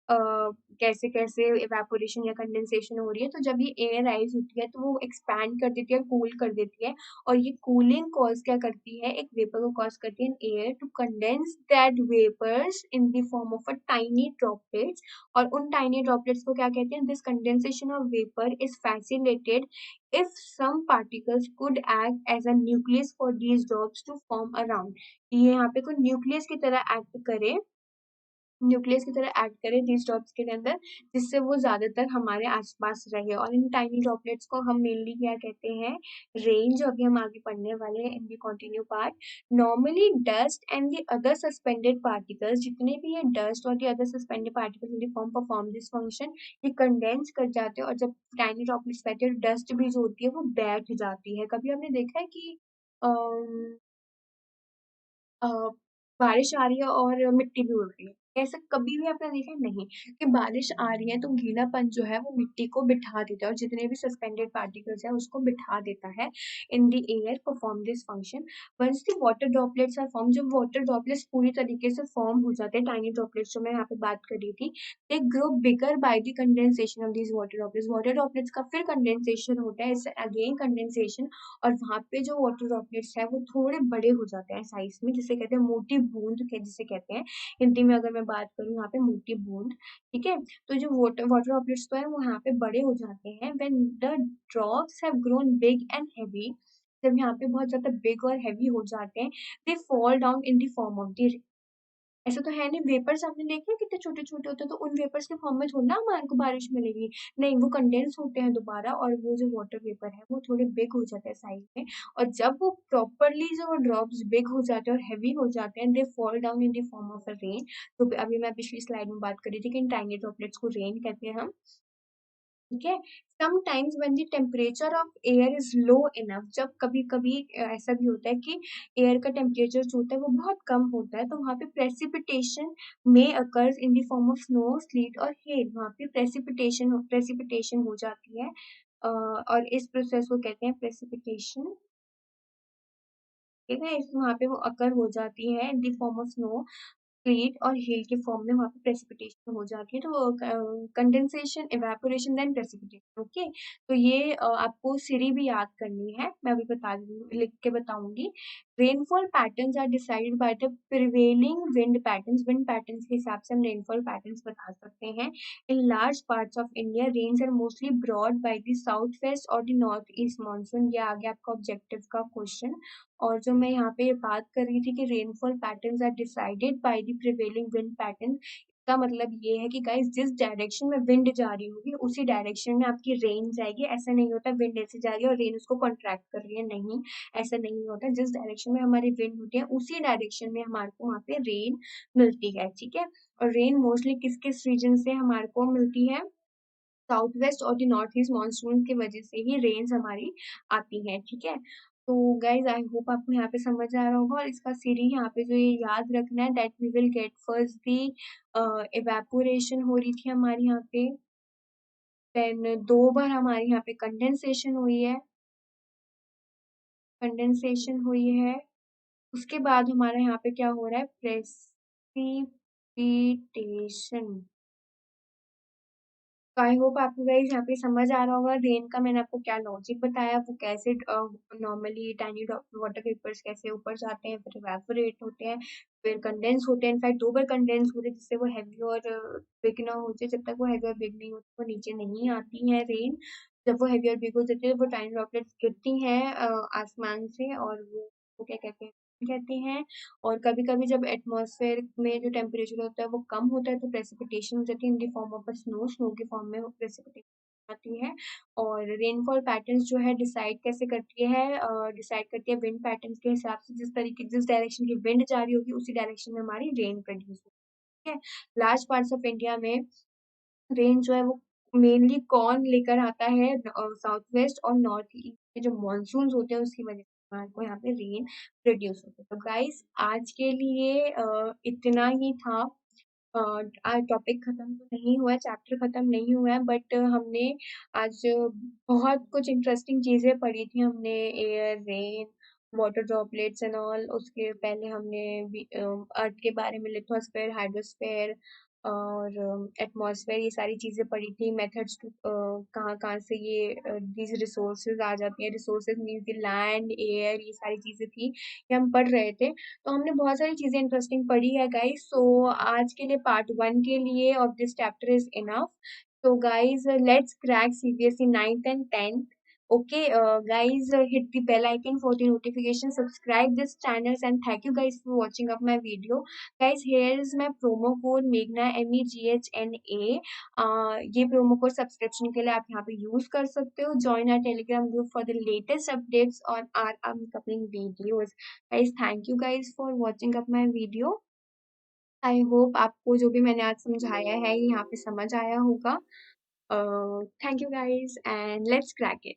Speaker 1: कैसे कैसे इवेपोरेशन या कंडेंसेशन हो रही है। तो जब ये एयर राइज होती है तो वो एक्सपैंड कर देती है, कूल कर देती है, और ये कूलिंग कॉज क्या करती है, एक वेपर को कॉज करती है in air to condense that vapours in the form of a tiny droplets. और उन टाइनी ड्रॉपलेट्स को क्या कहते हैं, this condensation of vapour is facilitated if some particles could act as a nucleus for these drops to form around, ये यहाँ पे कोई न्यूक्लियस की तरह एक्ट करे, न्यूक्लियस की तरह एक्ट करे these drops के अंदर, जिससे वो ज्यादातर हमारे आसपास रहे। और इन टाइनी ड्रॉपलेट्स को हम मेनली क्या कहते हैं, रेन, जो अभी हम आगे पढ़ने वाले हैं in the continue part. Normally dust and the other suspended particles, जितने भी ये डस्ट और the other suspended particles in the form perform this function, ये कंडेंस कर जाते हैं, और जब टाइनी ड्रॉपलेट्स बैठे हैं, डस्ट भी जो होती है वो बैठ जाती है। कभी हमने देखा है कि अ, बारिश आ रही है और मिट्टी भी उड़ रही है, ऐसा कभी भी आपने देखा है? नहीं, कि बारिश आ रही है तो गीलापन जो है वो मिट्टी को बिठा देता है, और जितने भी सस्पेंडेड पार्टिकल्स है उसको बिठा देता है in the air, perform this function. Once the water droplets are form, जब वाटर ड्रॉपलेट्स पूरी तरीके से फॉर्म हो जाते हैं, टाइनी ड्रॉपलेट्स जो मैं यहाँ पे बात कर रही थी, they grow bigger by the condensation of these water droplets का फिर कंडेंसेशन होता है, इससे अगेन कंडेंसेशन, और वहां पे जो वाटर ड्रॉपलेट्स है वो थोड़े बड़े हो जाते हैं साइज में, जिसे कहते हैं मोटी बूंद के, जिसे कहते हैं हिंदी में अगर मैं बात करूँ यहाँ पे, मोटी बूंद, ठीक है। तो जो वाटर वाटर ड्रॉपलेट्स तो है वो यहाँ पे बड़े हो जाते हैं, when the drops have grown big and heavy, जब यहाँ पे बहुत ज़्यादा बिग और हेवी हो जाते हैं, they fall down in the form of the, ऐसा तो है नहीं, वेपर्स आपने देखे हैं कितने छोटे-छोटे होते हैं, तो उन वेपर्स के फॉर्म में थोड़ी ना हमारे को बारिश मिलेगी। नहीं, वो कंडेंस होते हैं दोबारा और वो जो वाटर वेपर है वो थोड़े बिग हो जाते हैं साइज़ में, और जब वो प्रॉपर्ली जो ड्रॉप्स बिग हो जाते हैं और हेवी हो जाते हैं, they fall down in the form of a rain. तो अभी मैं पिछली स्लाइड में बात कर रही थी कि इन टाइनी ड्रॉपलेट्स को रेन कहते हैं हम। ठीक है। Sometimes when the temperature of air is low enough, जब कभी कभी ऐसा भी होता है कि एयर का टेम्परेचर जो होता है वो बहुत कम होता है, तो वहाँ पे प्रेसिपिटेशन में occurs in the form of snow, slit और हेल। वहाँ पे प्रेसिपिटेशन हो जाती है, और इस प्रोसेस को कहते हैं प्रेसिपिटेशन। ठीक है, इस वहाँ पे वो अकर हो जाती है in the form of snow, sleet और हेल के फॉर्म में वहाँ पे प्रेसिपिटेशन हो जाती है। तो condensation, evaporation then precipitation. Okay, तो ये आपको सीरी भी याद करनी है, मैं अभी बता रही हूँ, लिख के बताऊंगी। Rainfall patterns are decided by the prevailing wind patterns. Wind patterns के हिसाब से हम रेनफॉल पैटर्न्स बता सकते हैं। In large parts of India rains are mostly brought by the south west और द नॉर्थ ईस्ट मानसून। ये आ गया आपका ऑब्जेक्टिव का क्वेश्चन। और जो मैं यहाँ पे बात कर रही थी कि rainfall patterns are decided by the prevailing wind pattern, इसका मतलब ये है कि गाइस जिस डायरेक्शन में विंड जा रही होगी उसी डायरेक्शन में आपकी रेन जाएगी। ऐसा नहीं होता विंड ऐसे जा रही है और रेन उसको कॉन्ट्रैक्ट कर रही है, नहीं, ऐसा नहीं होता। जिस डायरेक्शन में हमारी विंड होती है उसी डायरेक्शन में हमारे को वहाँ पे रेन मिलती है। ठीक है, और रेन मोस्टली किस किस रीजन से हमारे को मिलती है? साउथ वेस्ट और द नॉर्थ ईस्ट मानसून की वजह से ही रेन्स हमारी आती हैं। ठीक है, तो गाइज आई होप आपको यहाँ पे समझ आ रहा होगा। और इसका सीरी यहाँ पे जो ये याद रखना है, that we will get first the evaporation हो रही थी हमारी यहाँ पे, देन 2 बार हमारी यहाँ पे कंडेंसेशन हुई है। उसके बाद हमारा यहाँ पे क्या हो रहा है? प्रेसिपिटेशन। तो आई होप आपको गाइस यहाँ पे समझ आ रहा होगा रेन का मैंने आपको क्या लॉजिक बताया, वो कैसे नॉर्मली टाइनी वाटर वेपर्स कैसे ऊपर जाते हैं, फिर इवेपोरेट होते हैं, फिर कंडेंस होते हैं। इनफैक्ट 2 बार कंडेंस हो रहे हैं जिससे वो हैवी और बिग ना हो जाए। जब तक वो हैवी और बिग नहीं होती वो नीचे नहीं आती है रेन। जब वो हैवी और बिग हो जाती है वो टाइनी ड्रॉपलेट्स गिरती हैं आसमान से, और वो क्या कहते हैं। और कभी-कभी जब एटमॉस्फेयर में जो टेम्परेचर होता है वो कम होता है तो प्रेसिपिटेशन हो जाती है in the form of a snow, snow के फॉर्म में वो प्रेसिपिटेशन आती है। और रेनफॉल पैटर्न्स जो है डिसाइड कैसे करती है? डिसाइड करती है विंड पैटर्न्स के हिसाब से, जिस डायरेक्शन की विंड जा रही होगी उसी डायरेक्शन में हमारी रेन प्रोड्यूस होगी। ठीक है, लार्ज पार्ट्स ऑफ इंडिया में रेन जो है वो मेनली कौन लेकर आता है? साउथ वेस्ट और नॉर्थ ईस्ट के जो मानसून होते हैं उसकी वजह से हमारे को यहाँ पे रेन प्रोड्यूस होता है। तो गाइस आज के लिए इतना ही था। आज टॉपिक खत्म तो नहीं हुआ है, चैप्टर खत्म नहीं हुआ है, बट हमने आज बहुत कुछ इंटरेस्टिंग चीजें पढ़ी थी। हमने air, rain, water droplets and all. उसके पहले हमने अर्थ के बारे में, लिथोस्फेयर, हाइड्रोस्फेयर और एटमॉस्फेयर, ये सारी चीजें पढ़ी थी। मेथड्स टू कहाँ कहाँ से ये दीज रिसोर्सेज आ जाती हैं। Resources means the land, air, ये सारी चीजें थी, ये हम पढ़ रहे थे। तो हमने बहुत सारी चीजें इंटरेस्टिंग पढ़ी है गाइस। सो आज के लिए पार्ट 1 के लिए of this chapter is enough. So guys, let's crack CBSE 9th and 10th. Okay, guys, hit the bell icon for the notification. Subscribe this channels and thank you guys for watching up my video. Guys, here is my promo code Meghna MEGHNA. ये promo code subscription के लिए आप यहाँ पे use कर सकते हो. Join our Telegram group for the latest updates on our upcoming videos. Guys, thank you guys for watching up my video. I hope आपको जो भी मैंने आज समझाया है ये यहाँ पे समझ आया होगा। Thank you guys and let's crack it.